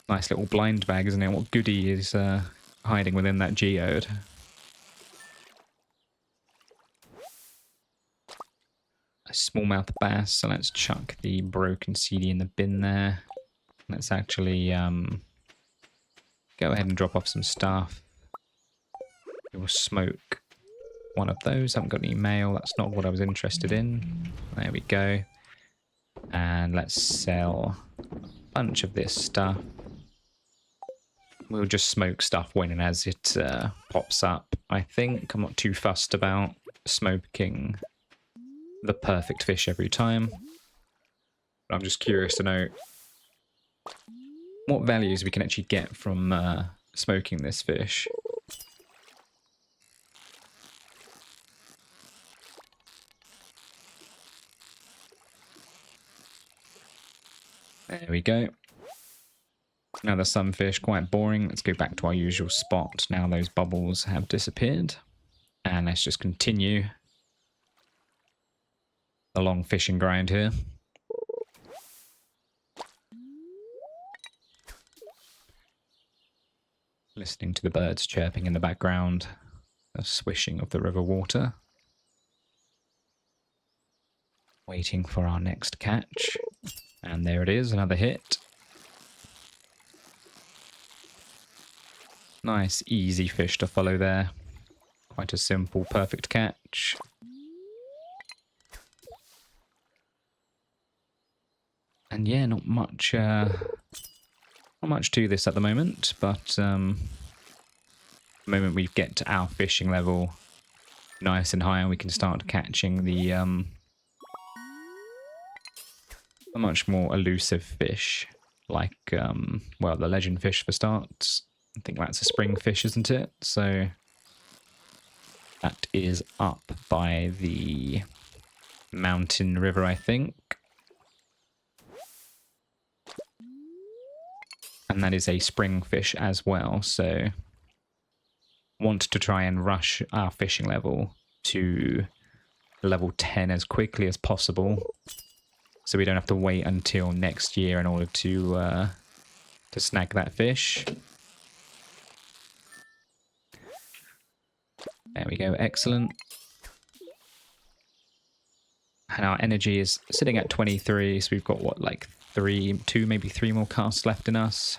Nice little blind bag, isn't it? What goodie is hiding within that geode? A smallmouth bass, so let's chuck the broken CD in the bin there. Let's actually go ahead and drop off some stuff. We will smoke one of those. I haven't got any mail, that's not what I was interested in. There we go. And let's sell a bunch of this stuff. We'll just smoke stuff when and as it pops up. I think I'm not too fussed about smoking the perfect fish every time. But I'm just curious to know what values we can actually get from smoking this fish. There we go. Another sunfish, quite boring. Let's go back to our usual spot. Now those bubbles have disappeared. And let's just continue the long fishing grind here. Listening to the birds chirping in the background. The swishing of the river water. Waiting for our next catch. And there it is, another hit. Nice, easy fish to follow there. Quite a simple, perfect catch. And yeah, not much to this at the moment, but the moment we get to our fishing level nice and high, and we can start catching the a much more elusive fish, like well, the legend fish for starts. I think that's a spring fish, isn't it? So that is up by the mountain river, I think. And that is a spring fish as well, so want to try and rush our fishing level to level 10 as quickly as possible, so we don't have to wait until next year in order to snag that fish. There we go, excellent. And our energy is sitting at 23, so we've got what, like two, maybe three more casts left in us.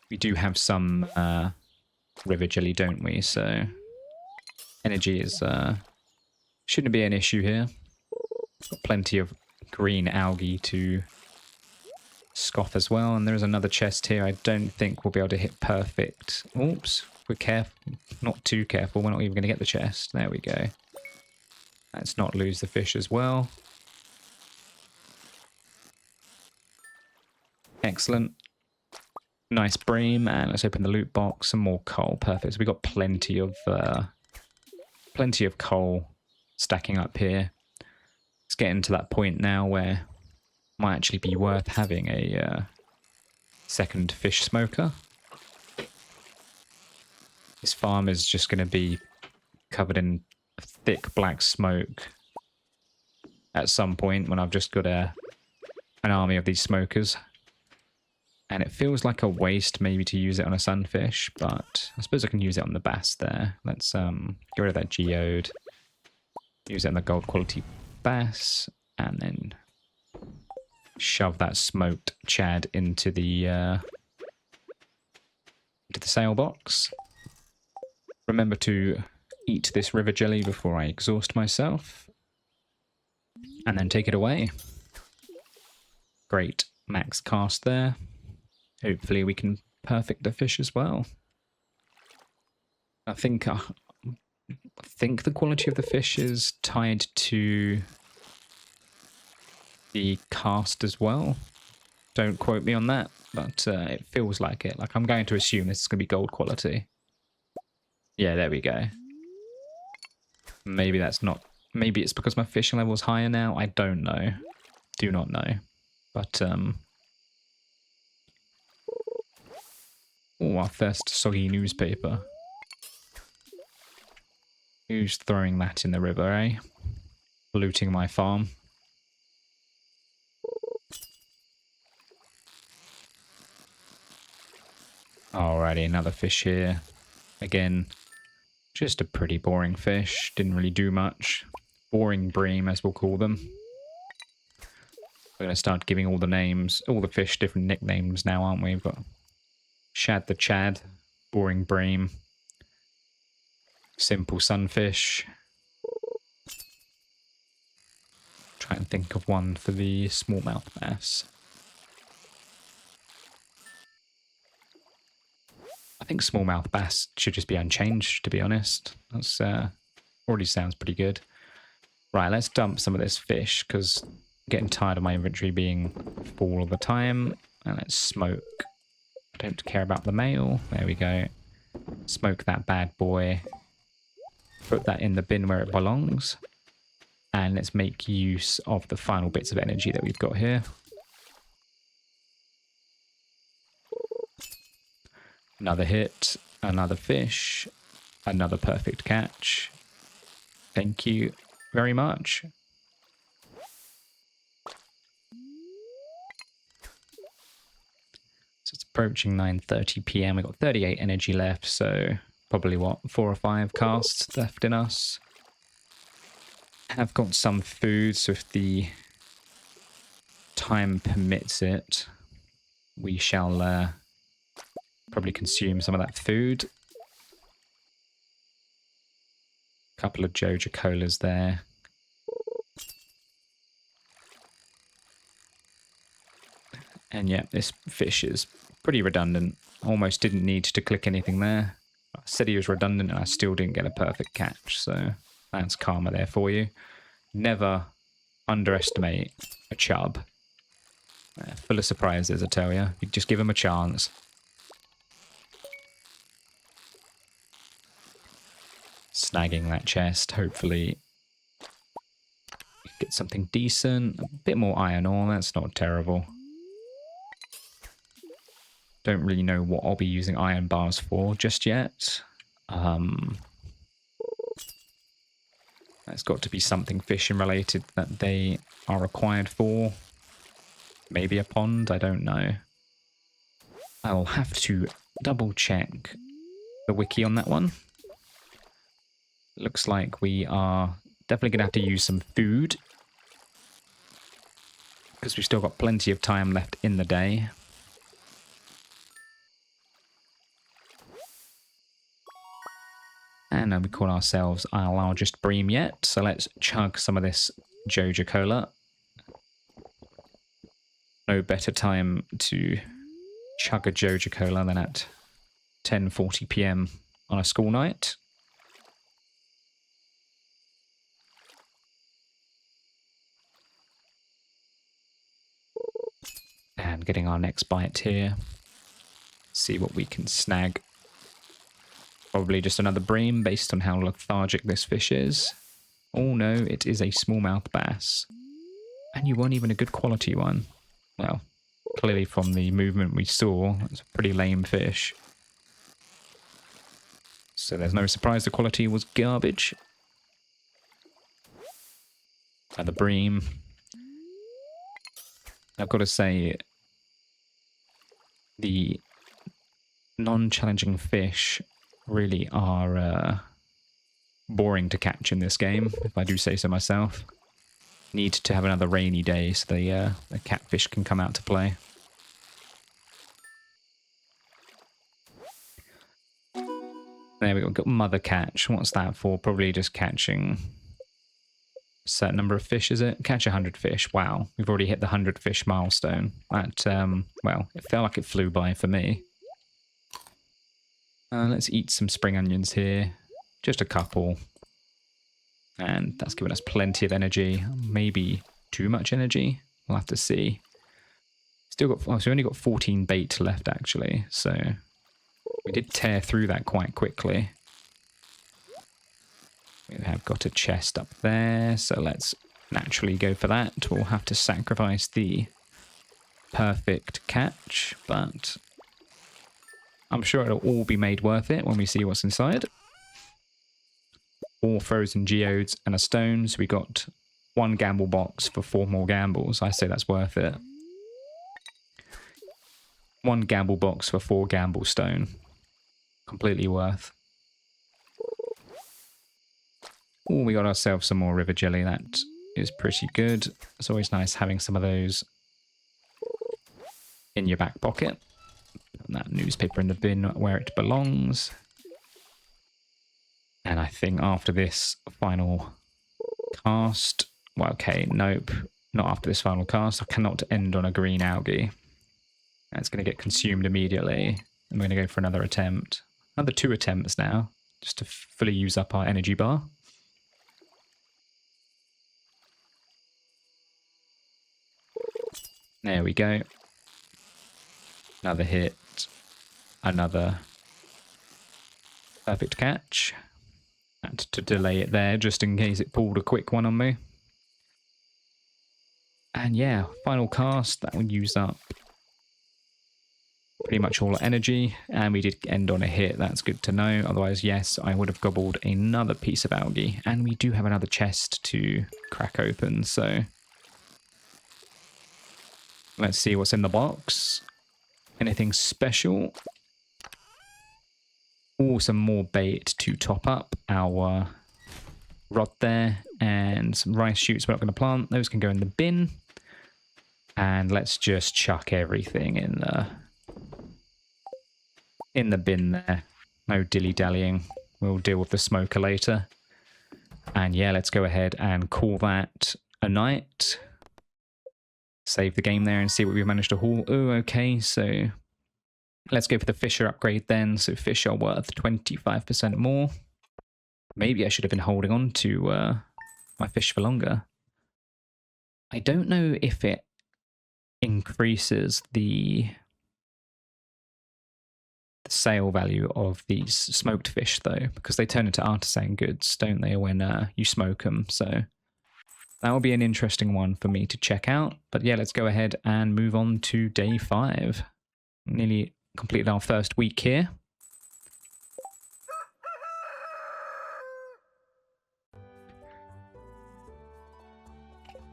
We do have some river jelly, don't we? So energy is shouldn't be an issue here. Got plenty of green algae to scoff as well, and there is another chest here. I don't think we'll be able to hit perfect. Oops, we're careful, not too careful. We're not even going to get the chest. There we go. Let's not lose the fish as well. Excellent. Nice bream, and let's open the loot box. Some more coal. Perfect. So we got plenty of coal stacking up here. It's getting to that point now where it might actually be worth having a second fish smoker. This farm is just going to be covered in thick black smoke at some point when I've just got an army of these smokers. And it feels like a waste maybe to use it on a sunfish, but I suppose I can use it on the bass there. Let's get rid of that geode. Use it on the gold quality bass, and then shove that smoked chad into the sail box. Remember to eat this river jelly before I exhaust myself, and then take it away. Great max cast there. Hopefully we can perfect the fish as well. I think the quality of the fish is tied to the cast as well. Don't quote me on that, but it feels like it. Like, I'm going to assume this is going to be gold quality. Yeah, there we go. Maybe that's not... Maybe it's because my fishing level is higher now. I don't know. Do not know. But, oh, our first soggy newspaper. Who's throwing that in the river, eh? Looting my farm. Alrighty, another fish here. Again, just a pretty boring fish. Didn't really do much. Boring bream, as we'll call them. We're going to start giving all the names, all the fish different nicknames now, aren't we? We've got Shad the Chad, Boring Bream, Simple Sunfish. Try and think of one for the smallmouth bass. I think smallmouth bass should just be unchanged, to be honest. That's already sounds pretty good. Right, let's dump some of this fish, because I'm getting tired of my inventory being full all the time. And let's smoke. Don't care about the male. There we go. Smoke that bad boy. Put that in the bin where it belongs. And let's make use of the final bits of energy that we've got here. Another hit. Another fish. Another perfect catch. Thank you very much. So it's approaching 9:30 p.m. We've got 38 energy left, so probably what, 4 or 5 casts left in us. Have got some food, so if the time permits it, we shall probably consume some of that food. Couple of Joja Colas there. And yeah, this fish is pretty redundant. Almost didn't need to click anything there. I said he was redundant and I still didn't get a perfect catch. So that's karma there for you. Never underestimate a chub. Full of surprises, I tell you. You just give him a chance. Snagging that chest, hopefully get something decent. A bit more iron ore, that's not terrible. Don't really know what I'll be using iron bars for just yet. There's got to be something fishing related that they are required for. Maybe a pond, I don't know. I'll have to double check the wiki on that one. Looks like we are definitely going to have to use some food, because we've still got plenty of time left in the day. And then we call ourselves our largest bream yet, so let's chug some of this Joja Cola. No better time to chug a Joja Cola than at 10:40 PM on a school night. And getting our next bite here. See what we can snag. Probably just another bream based on how lethargic this fish is. Oh no, it is a smallmouth bass. And you weren't even a good quality one. Well, clearly from the movement we saw, it's a pretty lame fish. So there's no surprise the quality was garbage. Another bream. I've got to say, the non-challenging fish really are boring to catch in this game, if I do say so myself. Need to have another rainy day so the catfish can come out to play. There we go, got mother catch. What's that for? Probably just catching a certain number of fish, is it? Catch 100 fish. Wow, we've already hit the 100 fish milestone. That, well, it felt like it flew by for me. Let's eat some spring onions here. Just a couple. And that's given us plenty of energy. Maybe too much energy. We'll have to see. Still got, oh, so we only got 14 bait left actually. So we did tear through that quite quickly. We have got a chest up there. So let's naturally go for that. We'll have to sacrifice the perfect catch, but I'm sure it'll all be made worth it when we see what's inside. 4 frozen geodes and a stone, so we got 1 gamble box for 4 more gambles. I say that's worth it. 1 gamble box for 4 gamble stone. Completely worth. Oh, we got ourselves some more river jelly. That is pretty good. It's always nice having some of those in your back pocket. Put that newspaper in the bin where it belongs. And I think after this final cast... Well, okay, nope. Not after this final cast. I cannot end on a green algae. That's going to get consumed immediately. I'm going to go for another attempt. Another 2 attempts now, just to fully use up our energy bar. There we go. Another hit. Another perfect catch. Had to delay it there just in case it pulled a quick one on me. And yeah, final cast, that would use up pretty much all our energy. And we did end on a hit, that's good to know. Otherwise, yes, I would have gobbled another piece of algae. And we do have another chest to crack open, so let's see what's in the box. Anything special? Oh, some more bait to top up our rod there. And some rice shoots we're not going to plant. Those can go in the bin. And let's just chuck everything in the bin there. No dilly-dallying. We'll deal with the smoker later. And yeah, let's go ahead and call that a night. Save the game there and see what we've managed to haul. Oh, okay, so let's go for the Fisher upgrade then. So fish are worth 25% more. Maybe I should have been holding on to my fish for longer. I don't know if it increases the sale value of these smoked fish though, because they turn into artisan goods, don't they, when you smoke them. So that will be an interesting one for me to check out. But yeah, let's go ahead and move on to day 5. Nearly completed our first week here.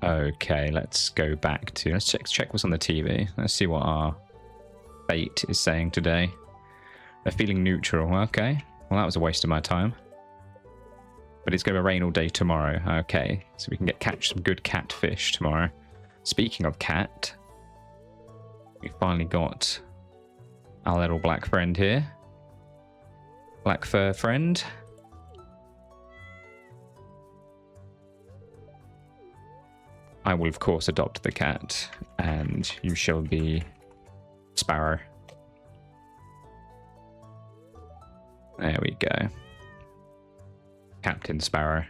Okay, let's go back to... Let's check what's on the TV. Let's see what our fate is saying today. They're feeling neutral. Okay. Well, that was a waste of my time. But it's going to rain all day tomorrow. Okay. So we can catch some good catfish tomorrow. Speaking of cat, we finally got our little black friend here. Black fur friend. I will, of course, adopt the cat, and you shall be Sparrow. There we go. Captain Sparrow.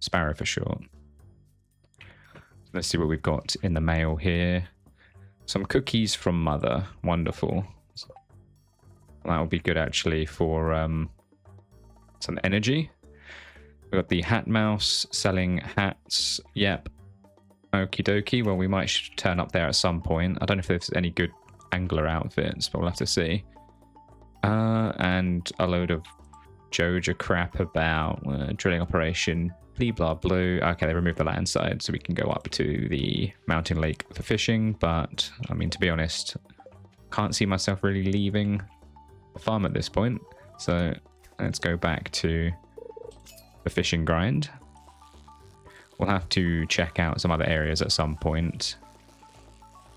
Sparrow for short. Let's see what we've got in the mail here. Some cookies from Mother. Wonderful. That will be good, actually, for some energy. We've got the Hat Mouse selling hats. Yep. Okie dokie. Well, we might turn up there at some point. I don't know if there's any good angler outfits, but we'll have to see. And a load of Joja crap about drilling operation. Blee blah blue. Okay, they removed the land side, so we can go up to the mountain lake for fishing. But, I mean, to be honest, can't see myself really leaving the farm at this point. So, let's go back to the fishing grind. We'll have to check out some other areas at some point.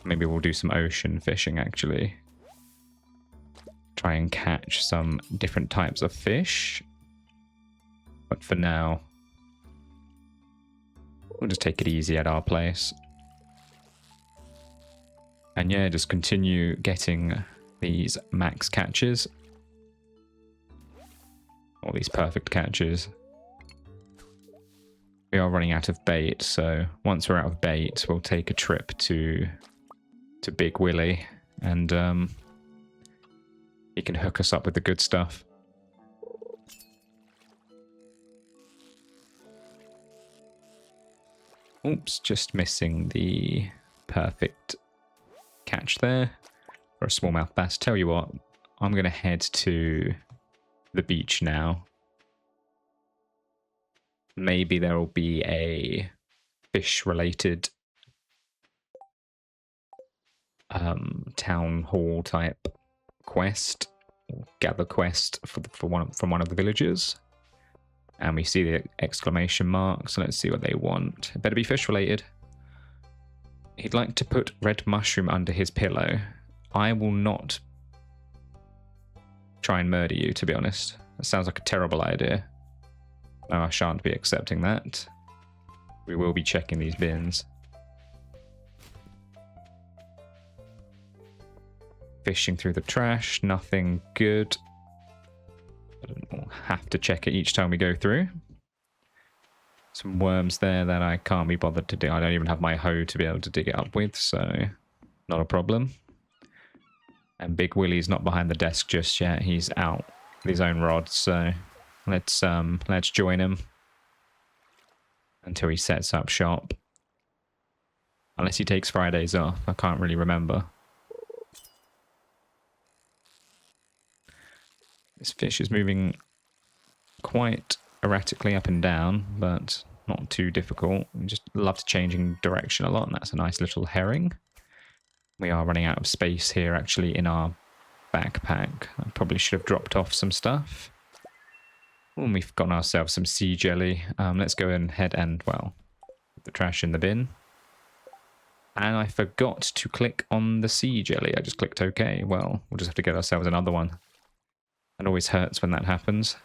Maybe we'll do some ocean fishing, actually. Try and catch some different types of fish. But for now, we'll just take it easy at our place. And yeah, just continue getting these max catches. All these perfect catches. We are running out of bait, so once we're out of bait, we'll take a trip to Big Willie, and he can hook us up with the good stuff. Oops, just missing the perfect catch there for a smallmouth bass. Tell you what, I'm going to head to the beach now. Maybe there will be a fish-related town hall type quest, or gather quest from one of the villagers. And we see the exclamation mark, so let's see what they want. It better be fish-related. He'd like to put red mushroom under his pillow. I will not try and murder you, to be honest. That sounds like a terrible idea. No, I shan't be accepting that. We will be checking these bins. Fishing through the trash, nothing good. We'll have to check it each time we go through. Some worms there that I can't be bothered to dig. I don't even have my hoe to be able to dig it up with, so not a problem. And Big Willie's not behind the desk just yet. He's out with his own rod, so let's join him until he sets up shop. Unless he takes Fridays off, I can't really remember. This fish is moving quite erratically up and down, but not too difficult. We just love changing direction a lot, and that's a nice little herring. We are running out of space here, actually, in our backpack. I probably should have dropped off some stuff. And we've gotten ourselves some sea jelly. Let's go ahead and, well, put the trash in the bin. And I forgot to click on the sea jelly. I just clicked OK. Well, we'll just have to get ourselves another one. It always hurts when that happens.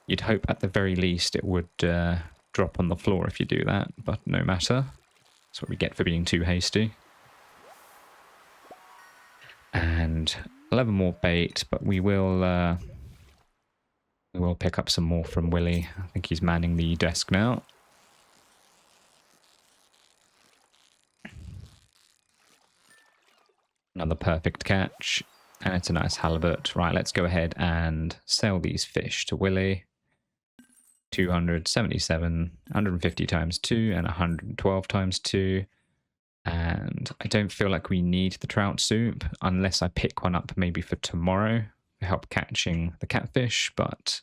You'd hope at the very least it would drop on the floor if you do that, but no matter. That's what we get for being too hasty. And 11 more bait, but we will pick up some more from Willy. I think he's manning the desk now. Another perfect catch, and it's a nice halibut. Right, let's go ahead and sell these fish to Willy. 277, 150 times 2, and 112 times 2. And I don't feel like we need the trout soup unless I pick one up maybe for tomorrow to help catching the catfish, but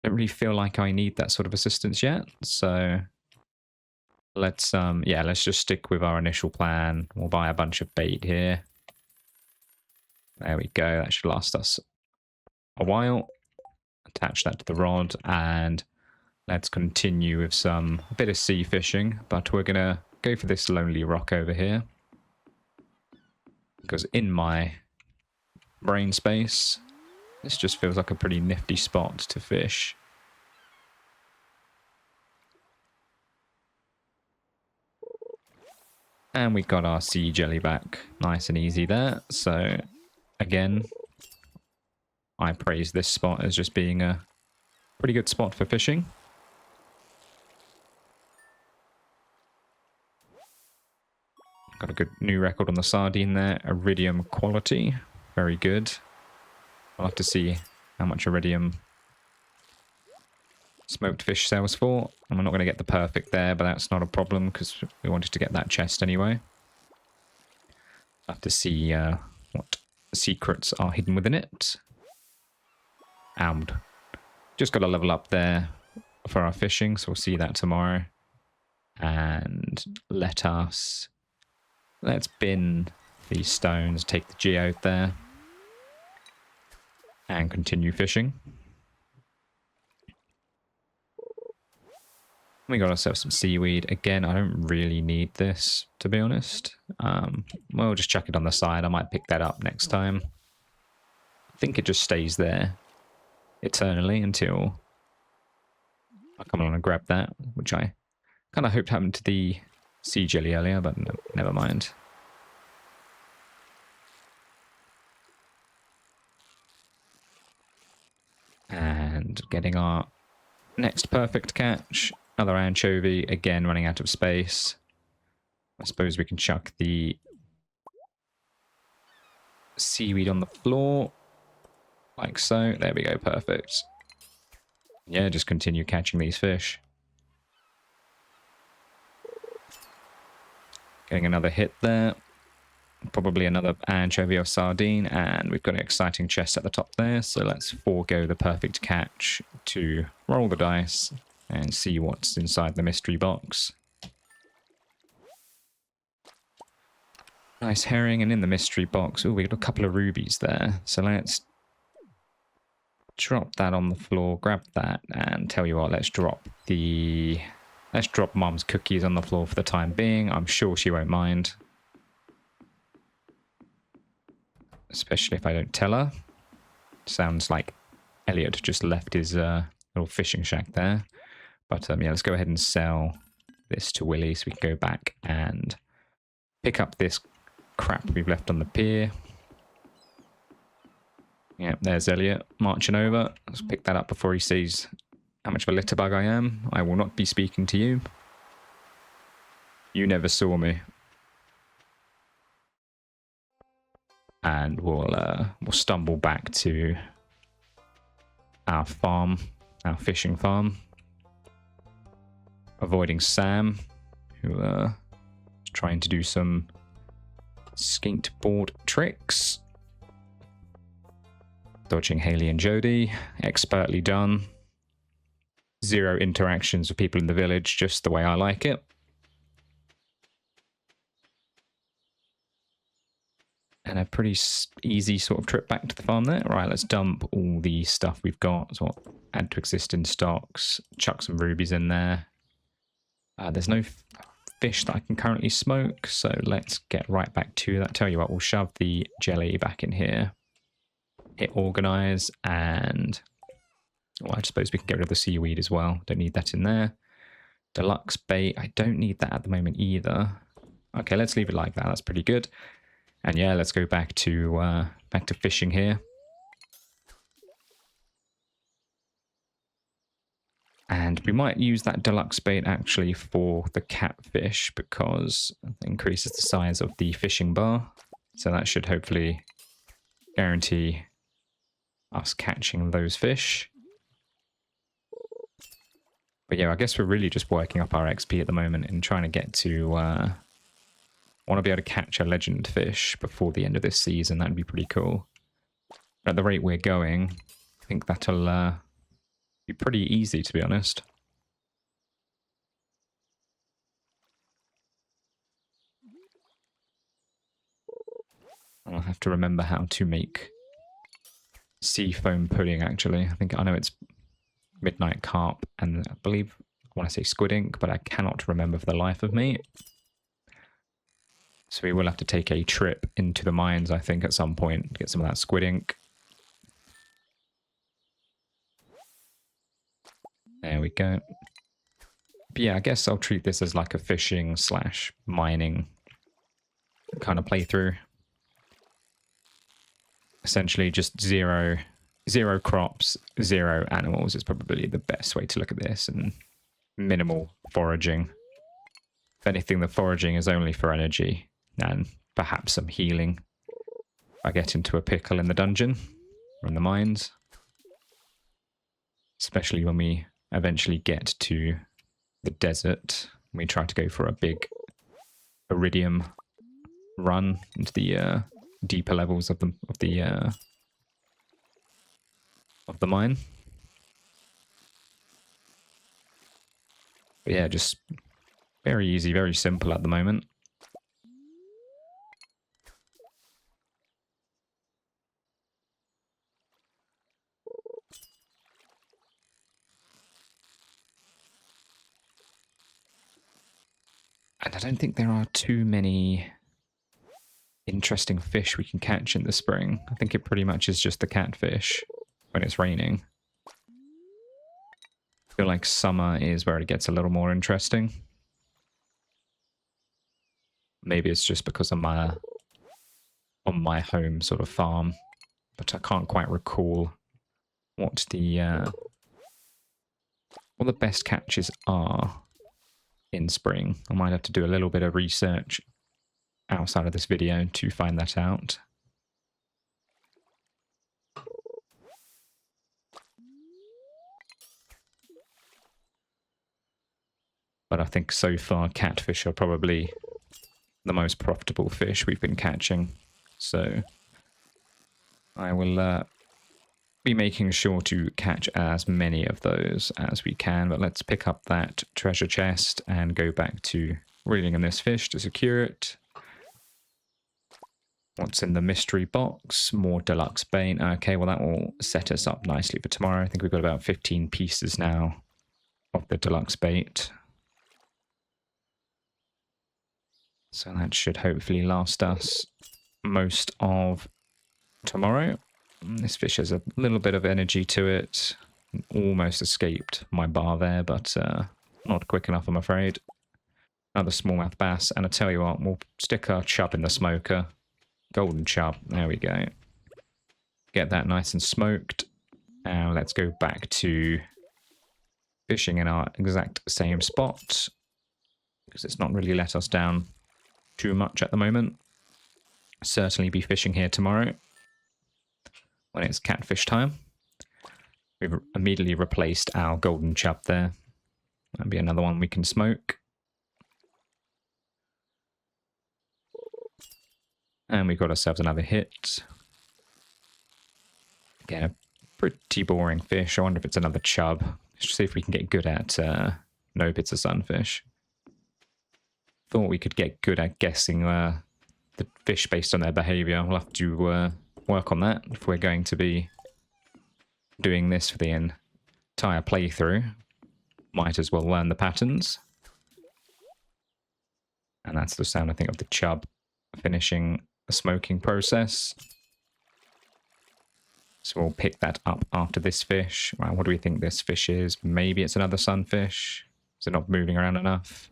I don't really feel like I need that sort of assistance yet. So let's just stick with our initial plan. We'll buy a bunch of bait here. There we go. That should last us a while. Attach that to the rod and let's continue with a bit of sea fishing, but we're gonna go for this lonely rock over here because in my brain space, this just feels like a pretty nifty spot to fish. And we got our sea jelly back nice and easy there. So again, I praise this spot as just being a pretty good spot for fishing. Got a good new record on the sardine there. Iridium quality. Very good. I'll have to see how much iridium smoked fish sells for. And we're not going to get the perfect there, but that's not a problem because we wanted to get that chest anyway. I'll have to see what secrets are hidden within it. And just got to level up there for our fishing, so we'll see that tomorrow. And let's bin these stones, take the geode there, and continue fishing. We got ourselves some seaweed. Again, I don't really need this, to be honest. We'll just chuck it on the side. I might pick that up next time. I think it just stays there eternally until I come along and grab that, which I kind of hoped happened to the sea jelly earlier, but no, never mind. And getting our next perfect catch. Another anchovy, again running out of space. I suppose we can chuck the seaweed on the floor. Like so. There we go, perfect. Yeah, just continue catching these fish. Getting another hit there. Probably another anchovy or sardine, and we've got an exciting chest at the top there, so let's forego the perfect catch to roll the dice and see what's inside the mystery box. Nice herring, and in the mystery box, oh, we got a couple of rubies there, so let's drop that on the floor, grab that, and tell you what, let's drop Mum's cookies on the floor for the time being. I'm sure she won't mind. Especially if I don't tell her. Sounds like Elliot just left his little fishing shack there. But yeah, let's go ahead and sell this to Willy so we can go back and pick up this crap we've left on the pier. Yep, there's Elliot marching over. Let's pick that up before he sees how much of a litterbug I am. I will not be speaking to you. You never saw me. And we'll stumble back to our farm, our fishing farm, avoiding Sam, who is trying to do some skateboard tricks, dodging Haley and Jody, expertly done. 0 interactions with people in the village, just the way I like it. And a pretty easy sort of trip back to the farm there. Right, let's dump all the stuff we've got. So add to existing stocks, chuck some rubies in there. There's no fish that I can currently smoke, so let's get right back to that. Tell you what, we'll shove the jelly back in here, hit organize, and well, I suppose we can get rid of the seaweed as well. Don't need that in there. Deluxe bait, I don't need that at the moment either. Okay, let's leave it like that. That's pretty good. And yeah, let's go back to fishing here. And we might use that deluxe bait actually for the catfish because it increases the size of the fishing bar. So that should hopefully guarantee us catching those fish. But yeah, I guess we're really just working up our XP at the moment and trying to get to... I want to be able to catch a legend fish before the end of this season. That'd be pretty cool. But at the rate we're going, I think that'll be pretty easy, to be honest. I'll have to remember how to make sea foam pudding, actually. I know it's midnight carp, and I believe I want to say squid ink, but I cannot remember for the life of me. So we will have to take a trip into the mines, I think, at some point, get some of that squid ink. There we go. But yeah, I guess I'll treat this as like a fishing slash mining kind of playthrough. Essentially just zero crops, 0 animals is probably the best way to look at this, and minimal foraging. If anything, the foraging is only for energy and perhaps some healing. I get into a pickle in the dungeon or in the mines. Especially when we eventually get to the desert. We try to go for a big iridium run into the deeper levels of the mine. But yeah, just very easy, very simple at the moment. And I don't think there are too many interesting fish we can catch in the spring. I think it pretty much is just the catfish when it's raining. I feel like summer is where it gets a little more interesting. Maybe it's just because I'm on my home sort of farm, but I can't quite recall what the best catches are in spring. I might have to do a little bit of research outside of this video to find that out. But I think so far catfish are probably the most profitable fish we've been catching. So I will be making sure to catch as many of those as we can. But let's pick up that treasure chest and go back to reeling in this fish to secure it. What's in the mystery box? More deluxe bait. Okay, well that will set us up nicely for tomorrow. I think we've got about 15 pieces now of the deluxe bait. So that should hopefully last us most of tomorrow. This fish has a little bit of energy to it. Almost escaped my bar there, but not quick enough, I'm afraid. Another smallmouth bass, and I tell you what, we'll stick our chub in the smoker. Golden chub, there we go. Get that nice and smoked. Now let's go back to fishing in our exact same spot, because it's not really let us down too much at the moment. Certainly be fishing here tomorrow when it's catfish time. We've immediately replaced our golden chub there. That'll be another one we can smoke. And we've got ourselves another hit. Again, a pretty boring fish. I wonder if it's another chub. Let's see if we can get good at... nope, it's a sunfish. Thought we could get good at guessing the fish based on their behavior. We'll have to work on that if we're going to be doing this for the entire playthrough. Might as well learn the patterns. And that's the sound, I think, of the chub finishing the smoking process. So we'll pick that up after this fish. Right, what do we think this fish is? Maybe it's another sunfish. Is it not moving around enough?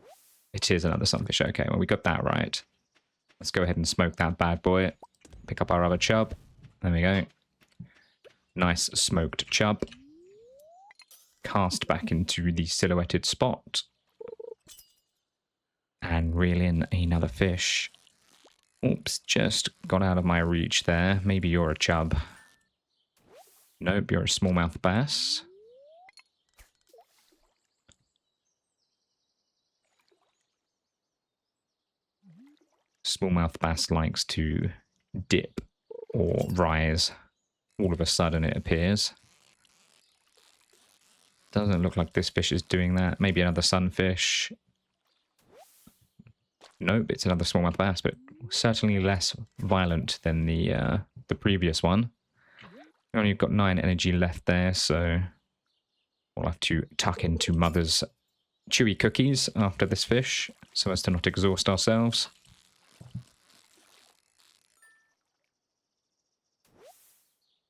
It is another sunfish. Okay, well, we got that right. Let's go ahead and smoke that bad boy. Pick up our other chub. There we go. Nice smoked chub. Cast back into the silhouetted spot. And reel in another fish. Oops, just got out of my reach there. Maybe you're a chub. Nope, you're a smallmouth bass. Smallmouth bass likes to dip or rise all of a sudden, it appears. Doesn't look like this fish is doing that. Maybe another sunfish. Nope, it's another smallmouth bass, but certainly less violent than the previous one. We only got 9 energy left there, so we'll have to tuck into Mother's chewy cookies after this fish, so as to not exhaust ourselves.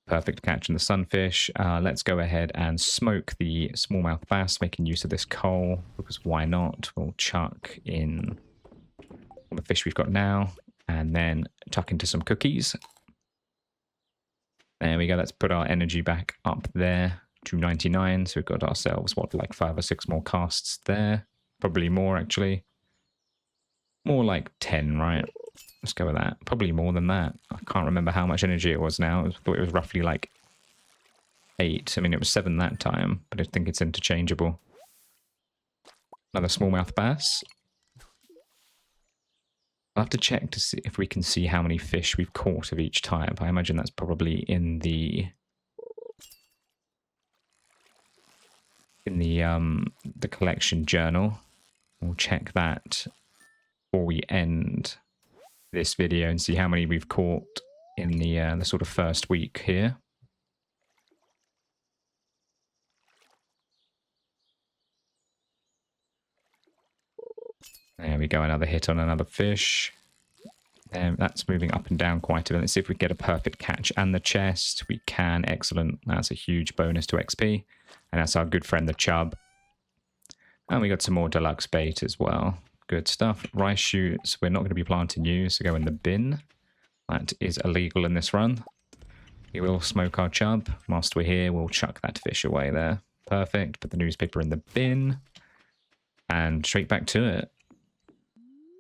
Perfect catch in the sunfish. Let's go ahead and smoke the smallmouth bass, making use of this coal, because why not? We'll chuck in all the fish we've got now, and then tuck into some cookies. There we go. Let's put our energy back up there to 99. So we've got ourselves, what, like 5 or 6 more casts there? Probably more, actually. More like 10, right? Let's go with that. Probably more than that. I can't remember how much energy it was now. I thought it was roughly like 8. I mean, it was 7 that time, but I think it's interchangeable. Another smallmouth bass. I'll have to check to see if we can see how many fish we've caught of each type. I imagine that's probably in the collection journal. We'll check that before we end this video and see how many we've caught in the sort of first week here. There we go, another hit on another fish. That's moving up and down quite a bit. Let's see if we get a perfect catch. And the chest, we can. Excellent. That's a huge bonus to XP. And that's our good friend, the chub. And we got some more deluxe bait as well. Good stuff. Rice shoots, we're not going to be planting you, so go in the bin. That is illegal in this run. We will smoke our chub. Whilst we're here, we'll chuck that fish away there. Perfect. Put the newspaper in the bin. And straight back to it.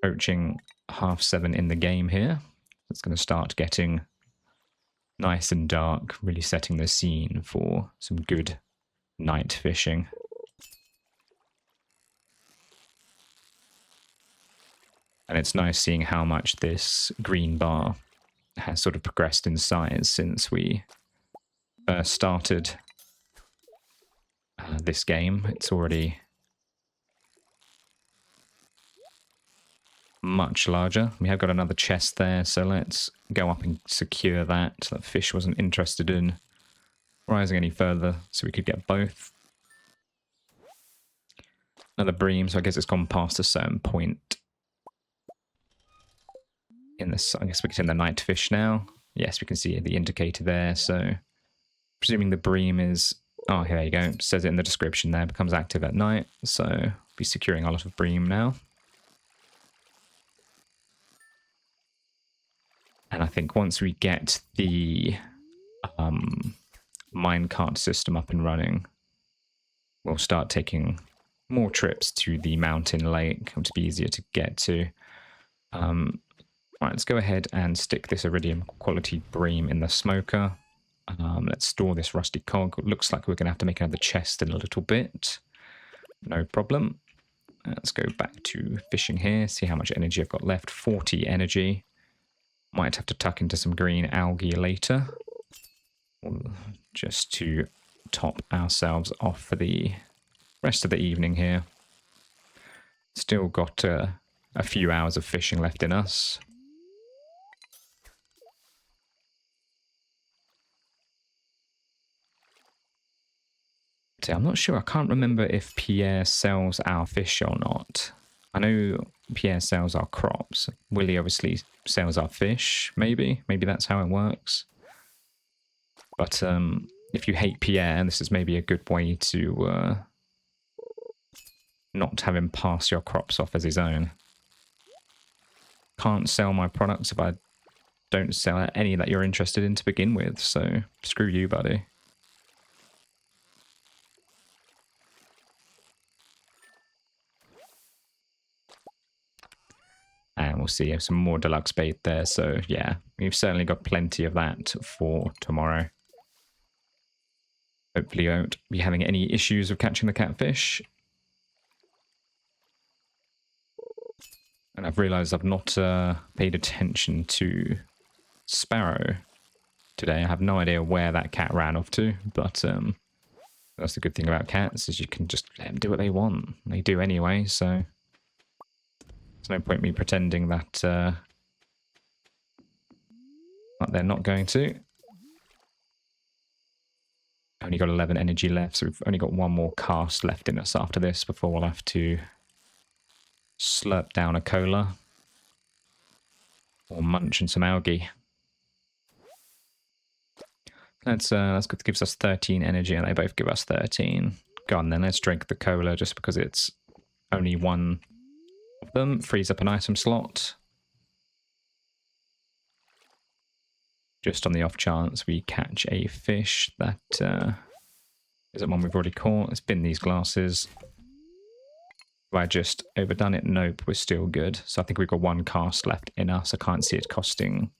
Approaching 7:30 in the game here. It's going to start getting nice and dark, really setting the scene for some good night fishing. And it's nice seeing how much this green bar has sort of progressed in size since we first started this game. It's already much larger. We have got another chest there, so let's go up and secure that. That fish wasn't interested in rising any further, so we could get both. Another bream, so I guess it's gone past a certain point. In this, I guess we can in the night fish now. Yes, we can see the indicator there, so presuming the bream is... Oh, here you go. It says it in the description there. Becomes active at night, so be securing a lot of bream now. And I think once we get the minecart system up and running, we'll start taking more trips to the mountain lake, which will be easier to get to. Right, let's go ahead and stick this iridium quality bream in the smoker. Let's store this rusty cog. It looks like we're going to have to make another chest in a little bit. No problem. Let's go back to fishing here, see how much energy I've got left. 40 energy. Might have to tuck into some green algae later, just to top ourselves off for the rest of the evening here. Still got a few hours of fishing left in us. So I'm not sure, I can't remember if Pierre sells our fish or not. I know Pierre sells our crops. Willie obviously sells our fish, maybe. Maybe that's how it works. But if you hate Pierre, this is maybe a good way to not have him pass your crops off as his own. Can't sell my products if I don't sell any that you're interested in to begin with, so screw you, buddy. And we'll see some more deluxe bait there, so yeah, we've certainly got plenty of that for tomorrow. Hopefully you won't be having any issues with catching the catfish. And I've realised I've not paid attention to Sparrow today. I have no idea where that cat ran off to, but that's the good thing about cats, is you can just let them do what they want. They do anyway, so there's no point me pretending that they're not going to. Only got 11 energy left, so we've only got one more cast left in us after this before we'll have to slurp down a cola or munch on some algae. That's good. Gives us 13 energy, and they both give us 13. Go on then, let's drink the cola just because it's only one of them. Frees up an item slot. Just on the off chance we catch a fish that isn't one we've already caught. Let's bin these glasses. Have I just overdone it? Nope, we're still good. So I think we've got one cast left in us. I can't see it costing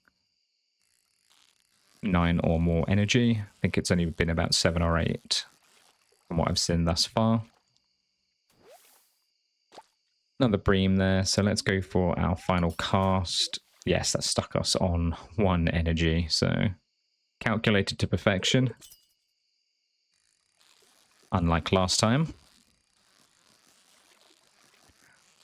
9 or more energy. I think it's only been about 7 or 8 from what I've seen thus far. Another bream there, so let's go for our final cast. Yes, that stuck us on 1 energy, so calculated to perfection. Unlike last time.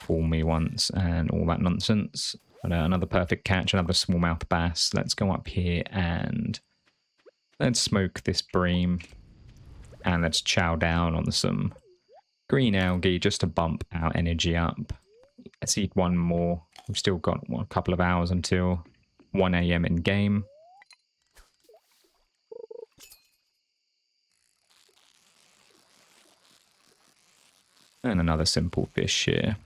Fool me once and all that nonsense. But another perfect catch, another smallmouth bass. Let's go up here and let's smoke this bream. And let's chow down on some green algae just to bump our energy up. Let's eat one more. We've still got a couple of hours until 1 AM in game. And another simple fish here.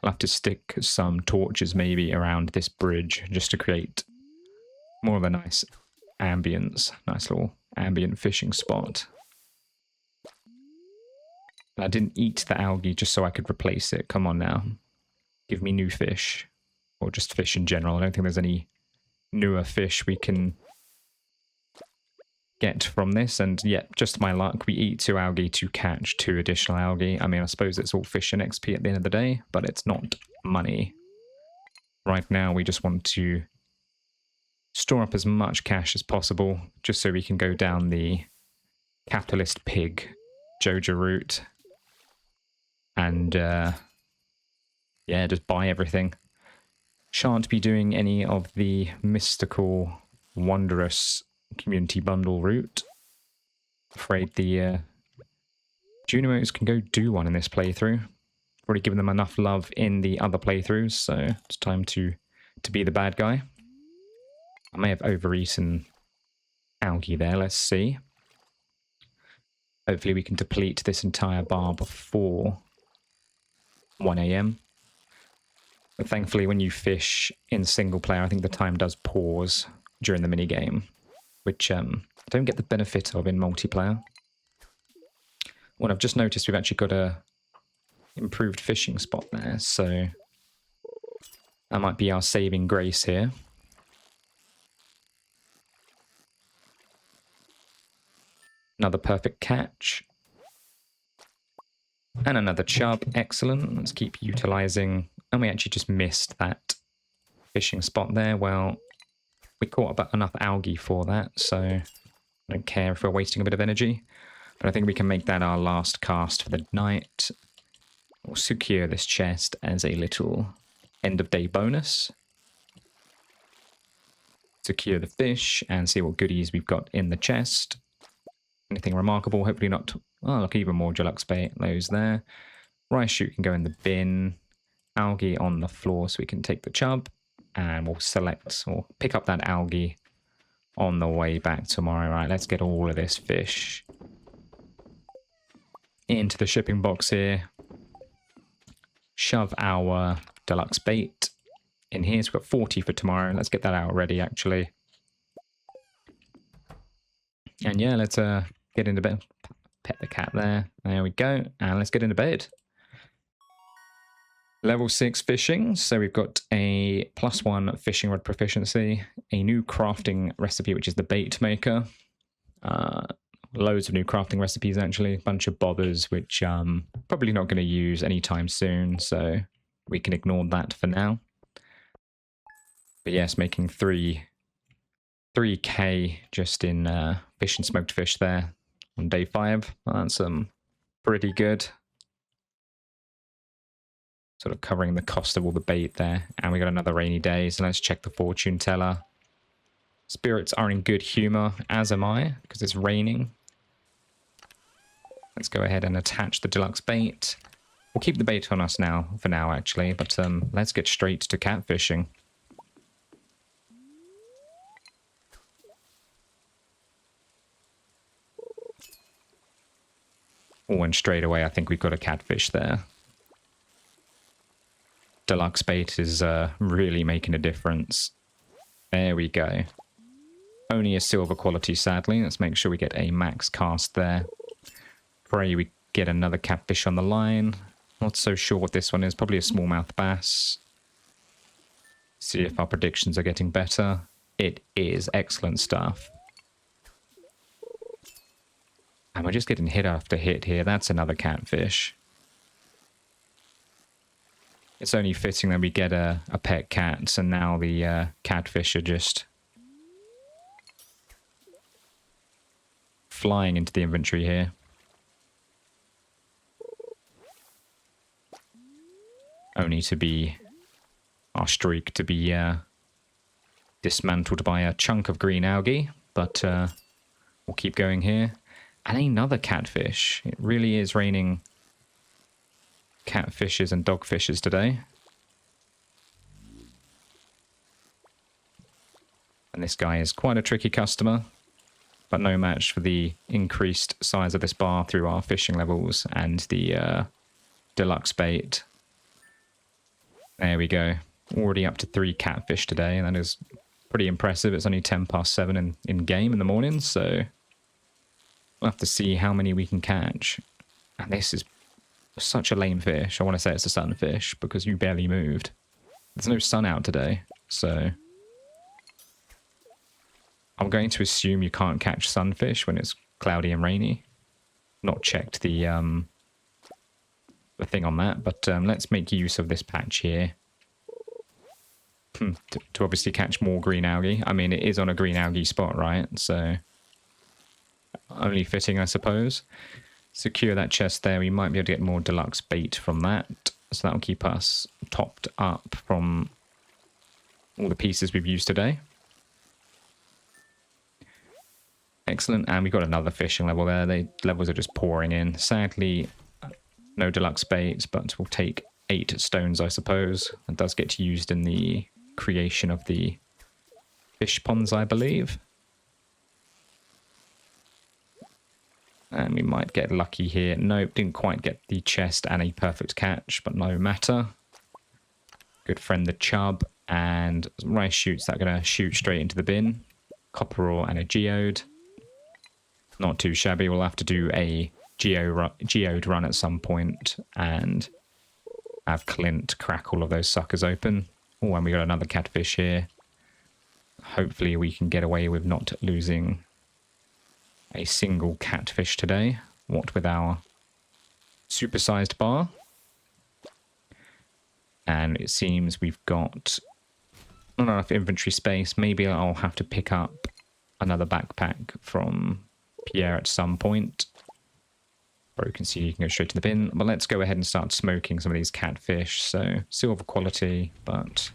I'll have to stick some torches maybe around this bridge just to create more of a nice ambience. Nice little ambient fishing spot. I didn't eat the algae just so I could replace it. Come on now. Give me new fish. Or just fish in general. I don't think there's any newer fish we can get from this. And yet, just my luck, we eat 2 algae to catch 2 additional algae. I mean, I suppose it's all fish and XP at the end of the day, but it's not money. Right now, we just want to store up as much cash as possible, just so we can go down the capitalist pig Joja route. And, yeah, just buy everything. Shan't be doing any of the mystical, wondrous community bundle route. Afraid the Junimos can go do one in this playthrough. Already given them enough love in the other playthroughs, so it's time to be the bad guy. I may have overeaten algae there, let's see. Hopefully we can deplete this entire bar before 1 AM. But thankfully when you fish in single player, I think the time does pause during the minigame, which I don't get the benefit of in multiplayer. Well, I've just noticed we've actually got a improved fishing spot there, so that might be our saving grace here. Another perfect catch. And another chub. Excellent. Let's keep utilizing. And we actually just missed that fishing spot there. Well, we caught about enough algae for that, so I don't care if we're wasting a bit of energy. But I think we can make that our last cast for the night. We'll secure this chest as a little end of day bonus. Secure the fish and see what goodies we've got in the chest. Anything remarkable? Hopefully not. Oh, look, even more deluxe bait. Those there. Rice shoot can go in the bin. algae on the floor so we can take the chub, and we'll select or pick up that algae on the way back tomorrow. Right, let's get all of this fish into the shipping box here. Shove our deluxe bait in here. So we've got 40 for tomorrow. Let's get that out already, actually. And yeah, let's get into bed. Pet the cat there. There we go. And let's get into bed. Level 6 fishing. So we've got a +1 fishing rod proficiency, a new crafting recipe, which is the bait maker. Loads of new crafting recipes, actually. A bunch of bothers, which probably not going to use anytime soon. So we can ignore that for now. But yes, making 3k just in fish and smoked fish there on day 5. That's pretty good. Sort of covering the cost of all the bait there. And we got another rainy day, so let's check the fortune teller. Spirits are in good humor, as am I, because it's raining. Let's go ahead and attach the deluxe bait. We'll keep the bait on us now, for now actually, but let's get straight to catfishing. Oh, and straight away I think we've got a catfish there. Deluxe bait is really making a difference. There we go. Only a silver quality, sadly. Let's make sure we get a max cast there. Pray we get another catfish on the line. Not so sure what this one is. Probably a smallmouth bass. See if our predictions are getting better. It is excellent stuff. And we're just getting hit after hit here. That's another catfish. It's only fitting that we get a pet cat, and now the catfish are just flying into the inventory here. Only to be our streak to be dismantled by a chunk of green algae, but we'll keep going here. And another catfish. It really is raining catfishes and dogfishes today. And this guy is quite a tricky customer, but no match for the increased size of this bar through our fishing levels and the deluxe bait. There we go. Already up to 3 catfish today, and that is pretty impressive. It's only 7:10 in game in the morning, so we'll have to see how many we can catch. And this is such a lame fish. I want to say it's a sunfish because you barely moved. There's no sun out today, so I'm going to assume you can't catch sunfish when it's cloudy and rainy. Not checked the thing on that, but let's make use of this patch here to obviously catch more green algae. I mean, it is on a green algae spot, right? So only fitting, I suppose. Secure that chest there. We might be able to get more deluxe bait from that. So that'll keep us topped up from all the pieces we've used today. Excellent. And we got another fishing level there. The levels are just pouring in. Sadly, no deluxe bait, but we'll take 8 stones, I suppose. It does get used in the creation of the fish ponds, I believe. And we might get lucky here. Nope, didn't quite get the chest and a perfect catch, but no matter. Good friend the chub, and rice shoots that are going to shoot straight into the bin. Copper ore and a geode. Not too shabby. We'll have to do a geode run at some point and have Clint crack all of those suckers open. Oh, and we got another catfish here. Hopefully we can get away with not losing a single catfish today. What with our supersized bar. And it seems we've got not enough inventory space. Maybe I'll have to pick up another backpack from Pierre at some point. Broken seed, you can go straight to the bin. But let's go ahead and start smoking some of these catfish. So silver quality, but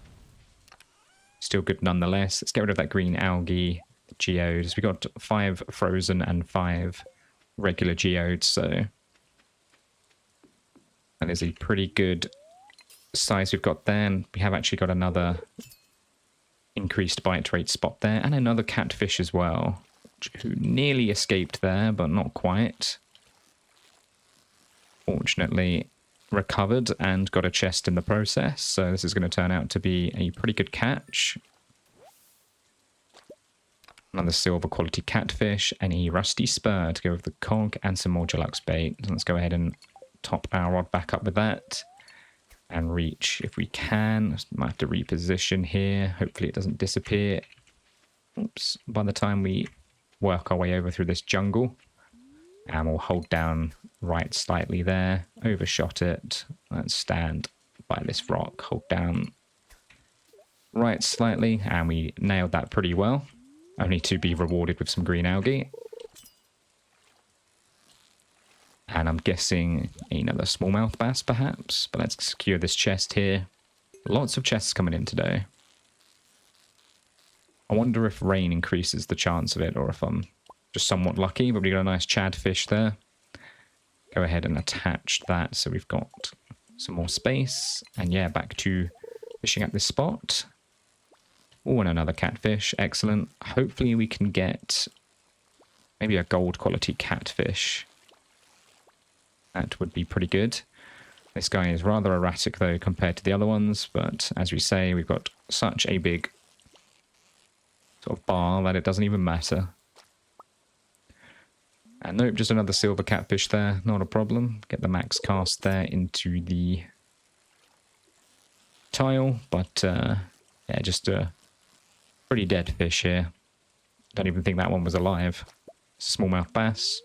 still good nonetheless. Let's get rid of that green algae. The geodes. We got 5 frozen and 5 regular geodes, so that is a pretty good size we've got there, and we have actually got another increased bite rate spot there, and another catfish as well, who nearly escaped there, but not quite. Fortunately, recovered and got a chest in the process, so this is going to turn out to be a pretty good catch. Another silver quality catfish, and a rusty spur to go with the cog, and some more deluxe bait. So let's go ahead and top our rod back up with that and reach if we can. Might have to reposition here. Hopefully it doesn't disappear. Oops. By the time we work our way over through this jungle, and we'll hold down right slightly there, overshot it. Let's stand by this rock, hold down right slightly, and we nailed that pretty well. Only to be rewarded with some green algae. And I'm guessing another smallmouth bass, perhaps. But let's secure this chest here. Lots of chests coming in today. I wonder if rain increases the chance of it, or if I'm just somewhat lucky. But we got a nice chad fish there. Go ahead and attach that so we've got some more space. And yeah, back to fishing at this spot. Oh, and another catfish. Excellent. Hopefully we can get maybe a gold quality catfish. That would be pretty good. This guy is rather erratic though compared to the other ones, but as we say, we've got such a big sort of bar that it doesn't even matter. And nope, just another silver catfish there. Not a problem. Get the max cast there into the tile, but yeah, just a pretty dead fish here. Don't even think that one was alive. Smallmouth bass.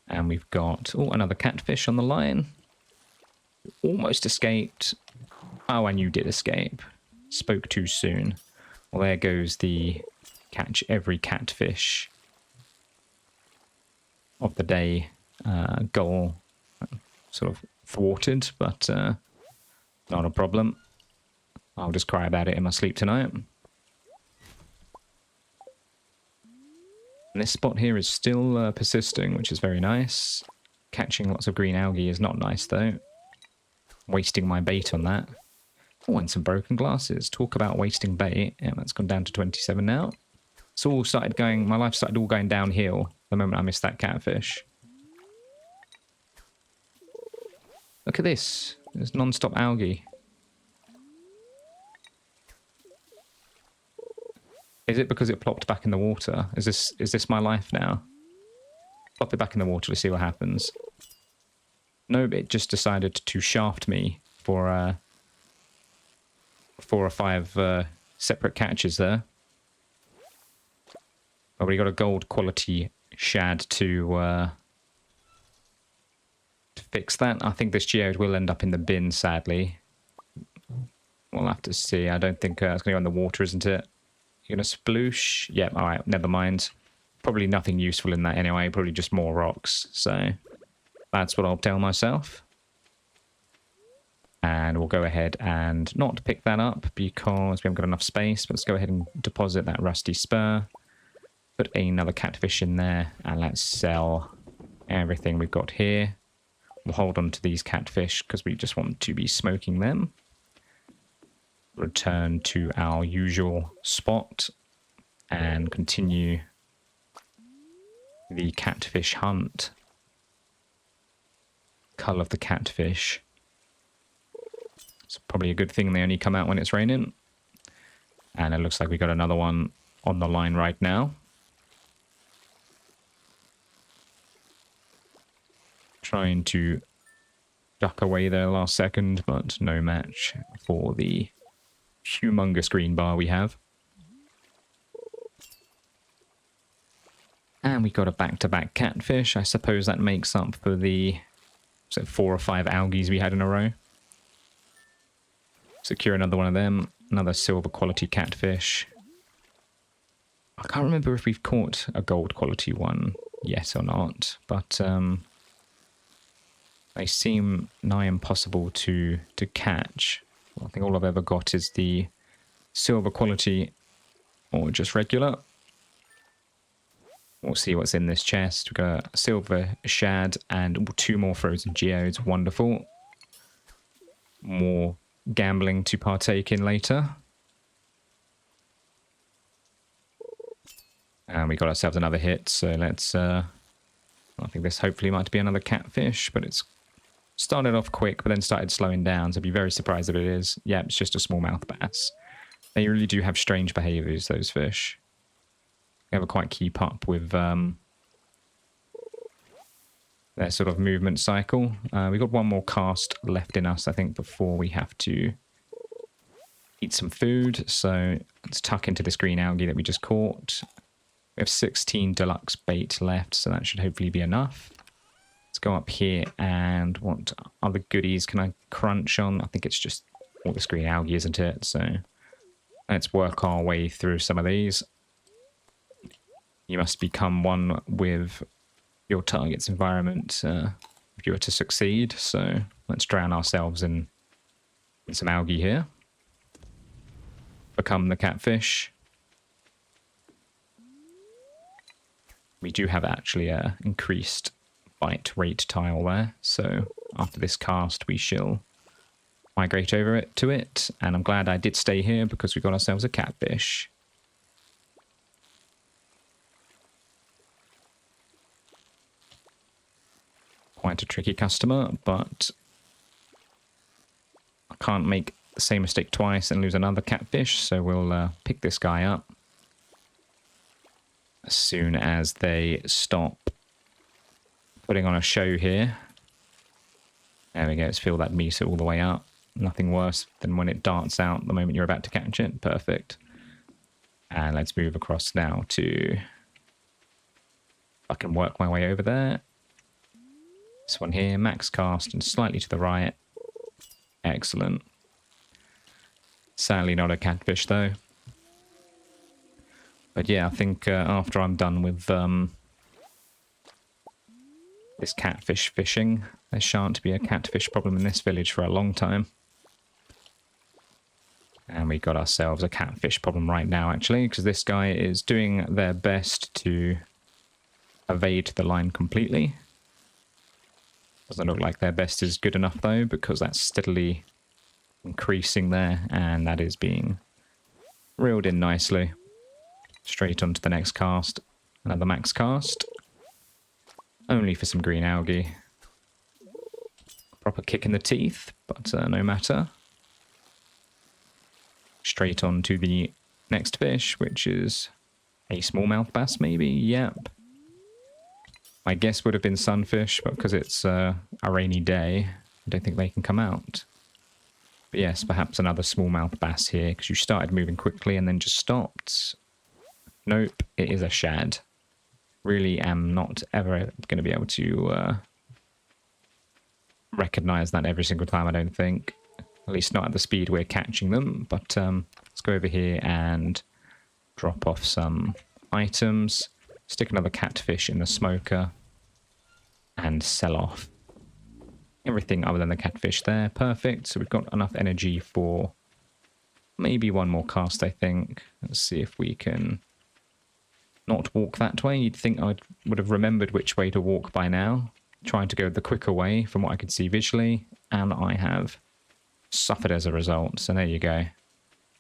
And we've got another catfish on the line. Almost escaped. Oh, and you did escape. Spoke too soon. Well, there goes the catch every catfish of the day goal. Sort of thwarted, but not a problem. I'll just cry about it in my sleep tonight. And this spot here is still persisting, which is very nice. Catching lots of green algae is not nice, though. Wasting my bait on that. Oh, and some broken glasses. Talk about wasting bait. Yeah, that's gone down to 27 now. It's all started going... My life started all going downhill the moment I missed that catfish. Look at this. There's non-stop algae. Is it because it plopped back in the water? Is this my life now? Plop it back in the water to see what happens. No, it just decided to shaft me for 4 or 5 separate catches there. But we got a gold quality shad to fix that. I think this geode will end up in the bin, sadly. We'll have to see. I don't think it's going to go in the water, isn't it? You're going to sploosh? Yeah, alright, never mind. Probably nothing useful in that anyway, probably just more rocks. So that's what I'll tell myself. And we'll go ahead and not pick that up because we haven't got enough space. But let's go ahead and deposit that rusty spur. Put another catfish in there, and let's sell everything we've got here. We'll hold on to these catfish because we just want to be smoking them. Return to our usual spot and continue the catfish hunt. Cull of the catfish. It's probably a good thing they only come out when it's raining. And it looks like we got another one on the line right now. Trying to duck away there last second, but no match for the humongous green bar we have. And we got a back-to-back catfish. I suppose that makes up for the 4 or 5 algaes we had in a row. Secure another one of them. Another silver quality catfish. I can't remember if we've caught a gold quality one yet or not, but they seem nigh impossible to catch. I think all I've ever got is the silver quality or just regular. We'll see what's in this chest. We've got a silver shad and 2 more frozen geodes. Wonderful. More gambling to partake in later. And we got ourselves another hit, so let's... I think this hopefully might be another catfish, but it's started off quick, but then started slowing down, so I'd be very surprised if it is. Yeah, it's just a smallmouth bass. They really do have strange behaviours, those fish. They have a quite keep up with their sort of movement cycle. We've got 1 more cast left in us, I think, before we have to eat some food. So let's tuck into this green algae that we just caught. We have 16 deluxe bait left, so that should hopefully be enough. Let's go up here, and what other goodies can I crunch on? I think it's just all this green algae, isn't it? So let's work our way through some of these. You must become one with your target's environment if you were to succeed. So let's drown ourselves in some algae here. Become the catfish. We do have actually a increased bite rate tile there, so after this cast we shall migrate over to it, and I'm glad I did stay here because we got ourselves a catfish. Quite a tricky customer, but I can't make the same mistake twice and lose another catfish, so we'll pick this guy up as soon as they stop putting on a show here. There we go, let's fill that meter all the way up. Nothing worse than when it darts out the moment you're about to catch it. Perfect. And let's move across now to... I can work my way over there. This one here, max cast and slightly to the right. Excellent. Sadly not a catfish though. But yeah, I think after I'm done with this catfish fishing, there shan't be a catfish problem in this village for a long time. And we got ourselves a catfish problem right now, actually, because this guy is doing their best to evade the line completely. Doesn't look like their best is good enough, though, because that's steadily increasing there, and that is being reeled in nicely. Straight onto the next cast. Another max cast. Only for some green algae. Proper kick in the teeth, but no matter. Straight on to the next fish, which is a smallmouth bass, maybe? Yep. My guess would have been sunfish, but because it's a rainy day, I don't think they can come out. But yes, perhaps another smallmouth bass here, because you started moving quickly and then just stopped. Nope, it is a shad. Really am not ever going to be able to recognize that every single time, I don't think. At least not at the speed we're catching them. But let's go over here and drop off some items. Stick another catfish in the smoker. And sell off everything other than the catfish there. Perfect. So we've got enough energy for maybe 1 more cast, I think. Let's see if we can... not walk that way. You'd think I would have remembered which way to walk by now. Trying to go the quicker way from what I could see visually. And I have suffered as a result. So there you go.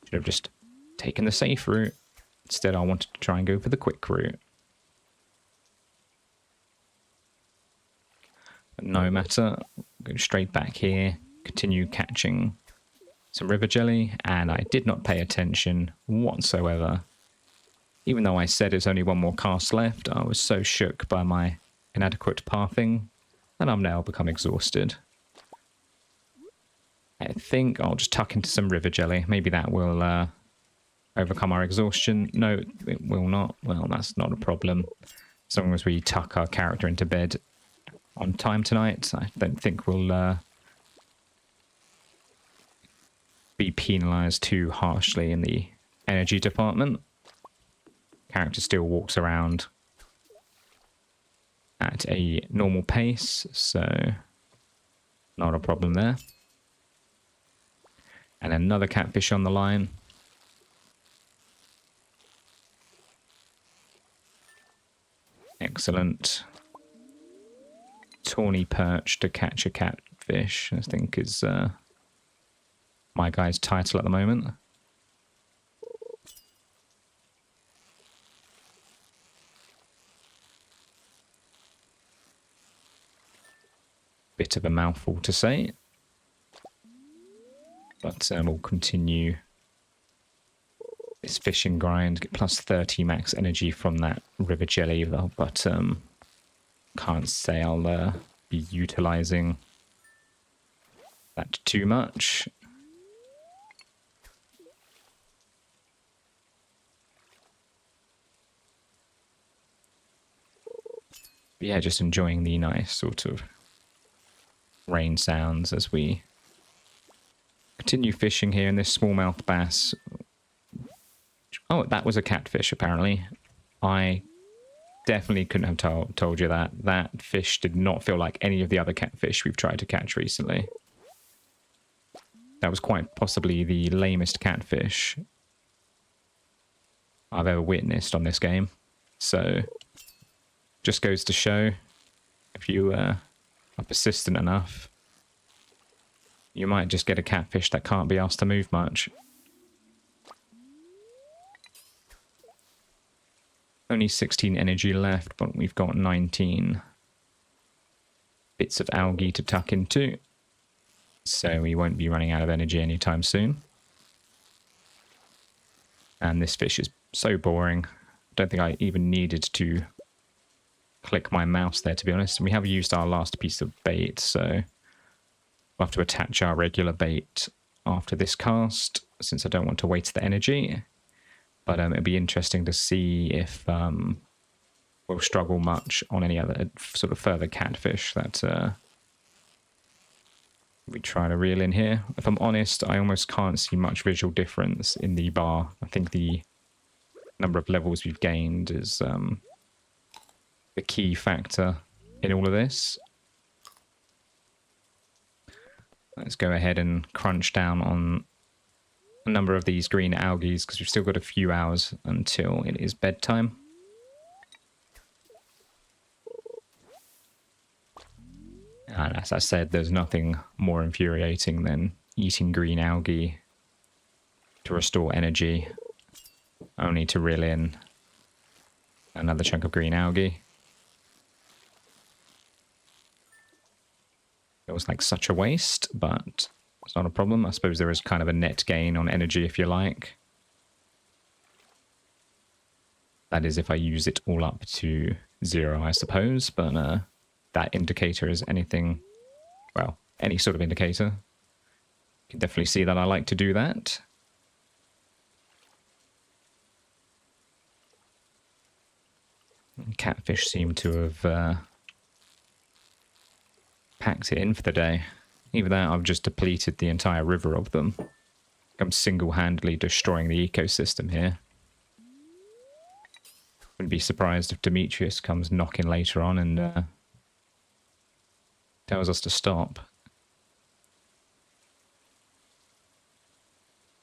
Should have just taken the safe route. Instead I wanted to try and go for the quick route. But no matter. Go straight back here. Continue catching some river jelly. And I did not pay attention whatsoever. Even though I said it's only 1 more cast left, I was so shook by my inadequate pathing, and I'm now become exhausted. I think I'll just tuck into some river jelly. Maybe that will overcome our exhaustion. No, it will not. Well, that's not a problem. As long as we tuck our character into bed on time tonight, I don't think we'll be penalised too harshly in the energy department. Character still walks around at a normal pace, so not a problem there. And another catfish on the line. Excellent. Tawny Perch to catch a catfish, I think is my guy's title at the moment. Bit of a mouthful to say, but we'll continue this fishing grind. Get plus 30 max energy from that river jelly, but can't say I'll be utilizing that too much. But yeah, just enjoying the nice sort of rain sounds as we continue fishing here in this smallmouth bass. Oh, that was a catfish, apparently. I definitely couldn't have told you that. That fish did not feel like any of the other catfish we've tried to catch recently. That was quite possibly the lamest catfish I've ever witnessed on this game. So, just goes to show, if you are persistent enough, you might just get a catfish that can't be asked to move much. Only 16 energy left, but we've got 19 bits of algae to tuck into. So we won't be running out of energy anytime soon. And this fish is so boring. I don't think I even needed to click my mouse there, to be honest. And we have used our last piece of bait, so we'll have to attach our regular bait after this cast, since I don't want to waste the energy. But it'd be interesting to see if we'll struggle much on any other sort of further catfish that we try to reel in here. If I'm honest, I almost can't see much visual difference in the bar. I think the number of levels we've gained is the key factor in all of this. Let's go ahead and crunch down on a number of these green algae because we've still got a few hours until it is bedtime. And as I said, there's nothing more infuriating than eating green algae to restore energy, only to reel in another chunk of green algae. It was like such a waste, but it's not a problem. I suppose there is kind of a net gain on energy, if you like. That is if I use it all up to 0, I suppose, but that indicator is anything, well, any sort of indicator. You can definitely see that I like to do that. Catfish seem to have packed it in for the day. Either that, I've just depleted the entire river of them. I'm single-handedly destroying the ecosystem here. Wouldn't be surprised if Demetrius comes knocking later on and tells us to stop.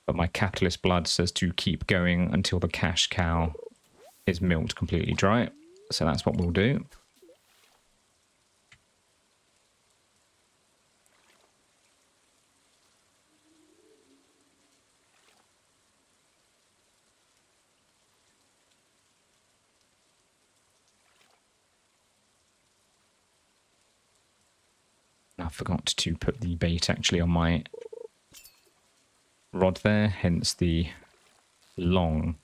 But my capitalist blood says to keep going until the cash cow is milked completely dry. So that's what we'll do. I forgot to put the bait actually on my rod there, hence the long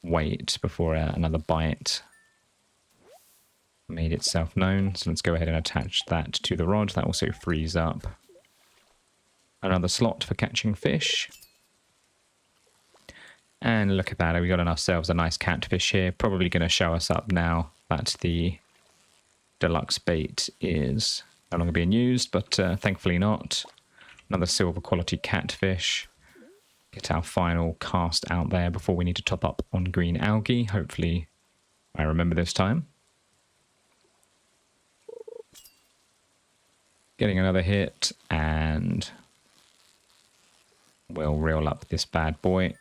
wait before another bite made itself known. So let's go ahead and attach that to the rod. That also frees up another slot for catching fish. And look at that, we got ourselves a nice catfish here. Probably going to show us up now that the deluxe bait is no longer being used, but thankfully not. Another silver quality catfish. Get our final cast out there before we need to top up on green algae. Hopefully I remember this time. Getting another hit, and we'll reel up this bad boy.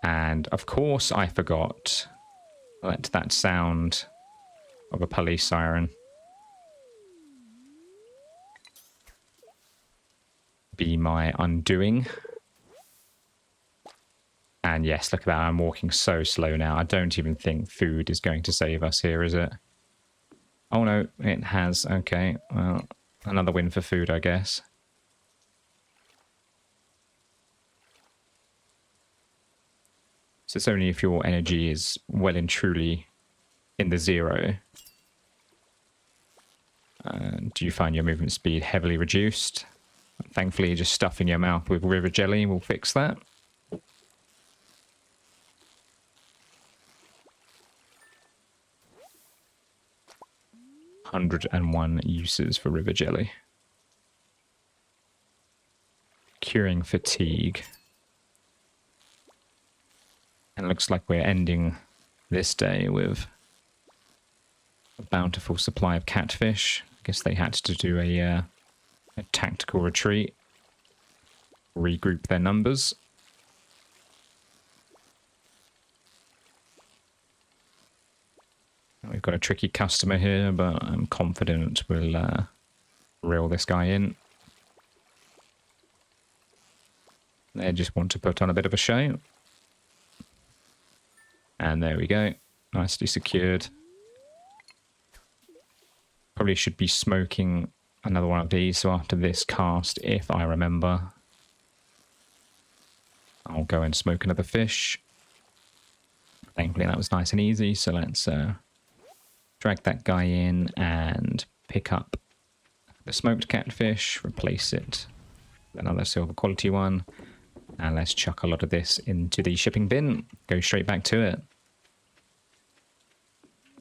And And of course I forgot. Let that sound of a police siren be my undoing. And yes, look at that. I'm walking so slow now. I don't even think food is going to save us here, is it? Oh no, it has. Okay, well, another win for food, I guess. So it's only if your energy is well and truly in the zero. Do you find your movement speed heavily reduced? Thankfully, just stuffing your mouth with river jelly will fix that. "101 uses for river jelly. Curing fatigue. And it looks like we're ending this day with a bountiful supply of catfish. I guess they had to do a tactical retreat. Regroup their numbers. We've got a tricky customer here, but I'm confident we'll reel this guy in. They just want to put on a bit of a show. And there we go. Nicely secured. Probably should be smoking another one of these, so after this cast, if I remember, I'll go and smoke another fish. Thankfully that was nice and easy, so let's drag that guy in and pick up the smoked catfish, replace it with another silver quality one, and let's chuck a lot of this into the shipping bin. Go straight back to it.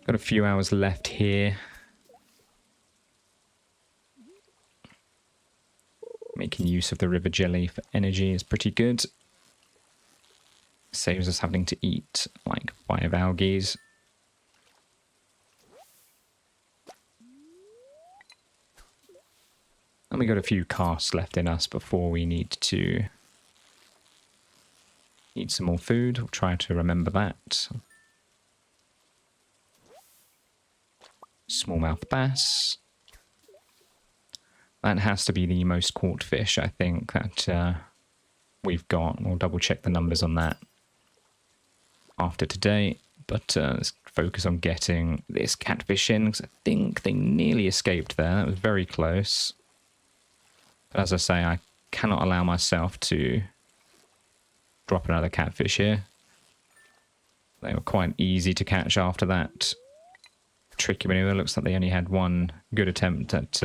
Got a few hours left here. Making use of the river jelly for energy is pretty good. Saves us having to eat like 5 algae. And we got a few casts left in us before we need to eat some more food. We'll try to remember that. Smallmouth bass. That has to be the most caught fish, I think, that we've got. We'll double check the numbers on that after today. But let's focus on getting this catfish in, because I think they nearly escaped there. That was very close. But as I say, I cannot allow myself to drop another catfish here. They were quite easy to catch after that tricky maneuver. Looks like they only had one good attempt at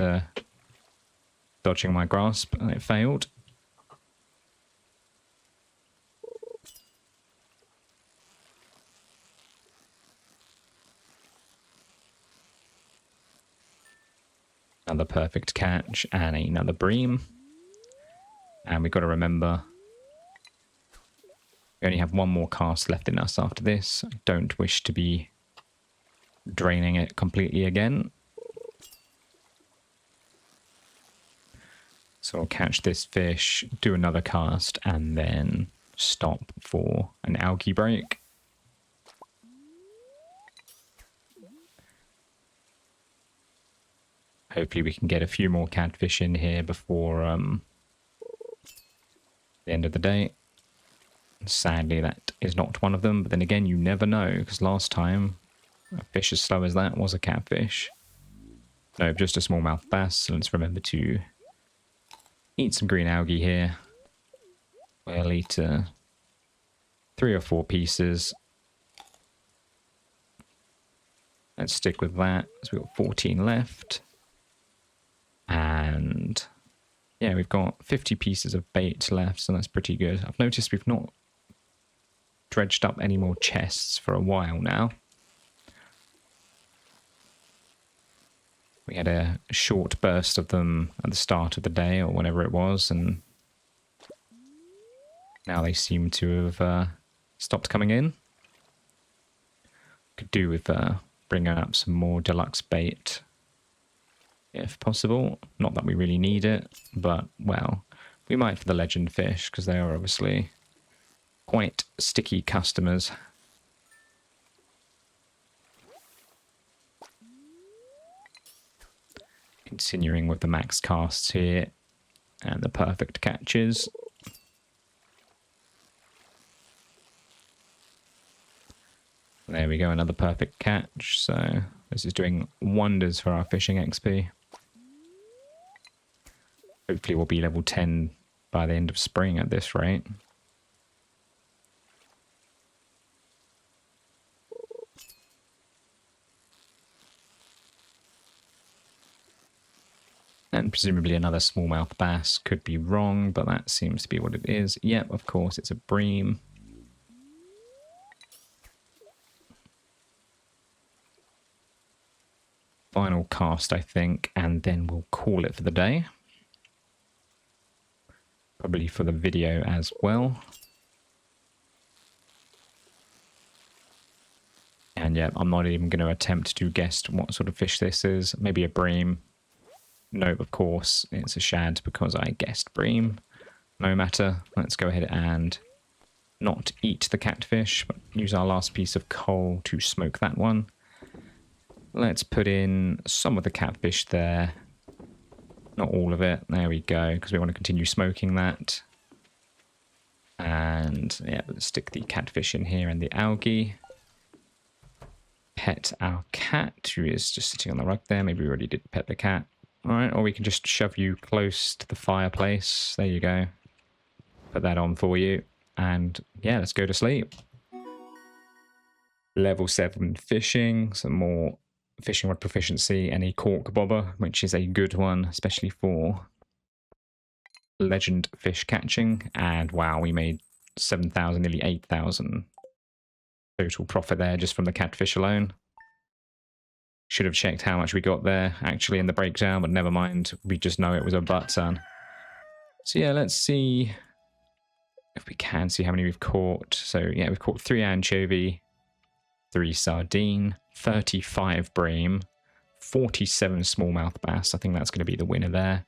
dodging my grasp, and it failed. Another perfect catch and another bream. And we've got to remember, we only have one more cast left in us after this. I don't wish to be draining it completely again. So I'll catch this fish, do another cast, and then stop for an algae break. Hopefully we can get a few more catfish in here before the end of the day. Sadly, that is not one of them, but then again, you never know, because last time a fish as slow as that was a catfish. No, just a smallmouth bass, so let's remember to eat some green algae here. We'll eat 3 or 4 pieces. Let's stick with that, so we've got 14 left. And yeah, we've got 50 pieces of bait left, so that's pretty good. I've noticed we've not dredged up any more chests for a while now. We had a short burst of them at the start of the day, or whenever it was, and now they seem to have stopped coming in. Could do with bringing up some more deluxe bait, if possible. Not that we really need it, but, well, we might for the legend fish, because they are obviously quite sticky customers. Continuing with the max casts here and the perfect catches. There we go, another perfect catch. So this is doing wonders for our fishing XP. Hopefully we'll be level 10 by the end of spring at this rate. And presumably another smallmouth bass. Could be wrong, but that seems to be what it is. Yep, of course, it's a bream. Final cast, I think, and then we'll call it for the day. Probably for the video as well. And yeah, I'm not even going to attempt to guess what sort of fish this is. Maybe a bream. No, of course, it's a shad because I guessed bream. No matter. Let's go ahead and not eat the catfish, but use our last piece of coal to smoke that one. Let's put in some of the catfish there. Not all of it. There we go, because we want to continue smoking that. And yeah, let's stick the catfish in here and the algae. Pet our cat, who is just sitting on the rug there. Maybe we already did pet the cat. Alright, or we can just shove you close to the fireplace. There you go. Put that on for you. And yeah, let's go to sleep. Level 7 fishing. Some more fishing rod proficiency and a cork bobber, which is a good one, especially for legend fish catching. And wow, we made 7,000, nearly 8,000 total profit there just from the catfish alone. Should have checked how much we got there actually in the breakdown, but never mind. We just know it was a butt ton. So yeah, let's see if we can see how many we've caught. So yeah, we've caught 3 anchovy, 3 sardine, 35 bream, 47 smallmouth bass. I think that's going to be the winner there.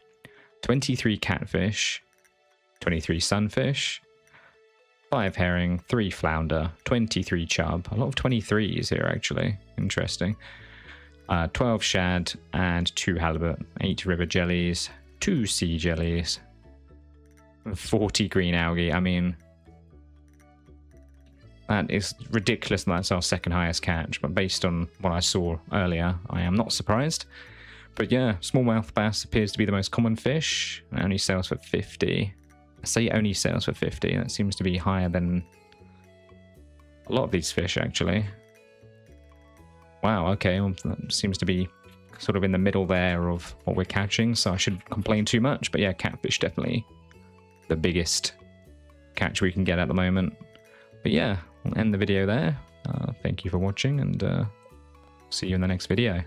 23 catfish, 23 sunfish, 5 herring, 3 flounder, 23 chub. A lot of 23s here actually. Interesting. 12 shad and 2 halibut, 8 river jellies, 2 sea jellies, 40 green algae. I mean, that is ridiculous. That's our second highest catch, but based on what I saw earlier, I am not surprised. But yeah, smallmouth bass appears to be the most common fish. It only sells for 50. I say only sells for 50. That seems to be higher than a lot of these fish, actually. Wow, okay, well, that seems to be sort of in the middle there of what we're catching, so I shouldn't complain too much. But yeah, catfish definitely the biggest catch we can get at the moment. But yeah, we'll end the video there. Thank you for watching, and see you in the next video.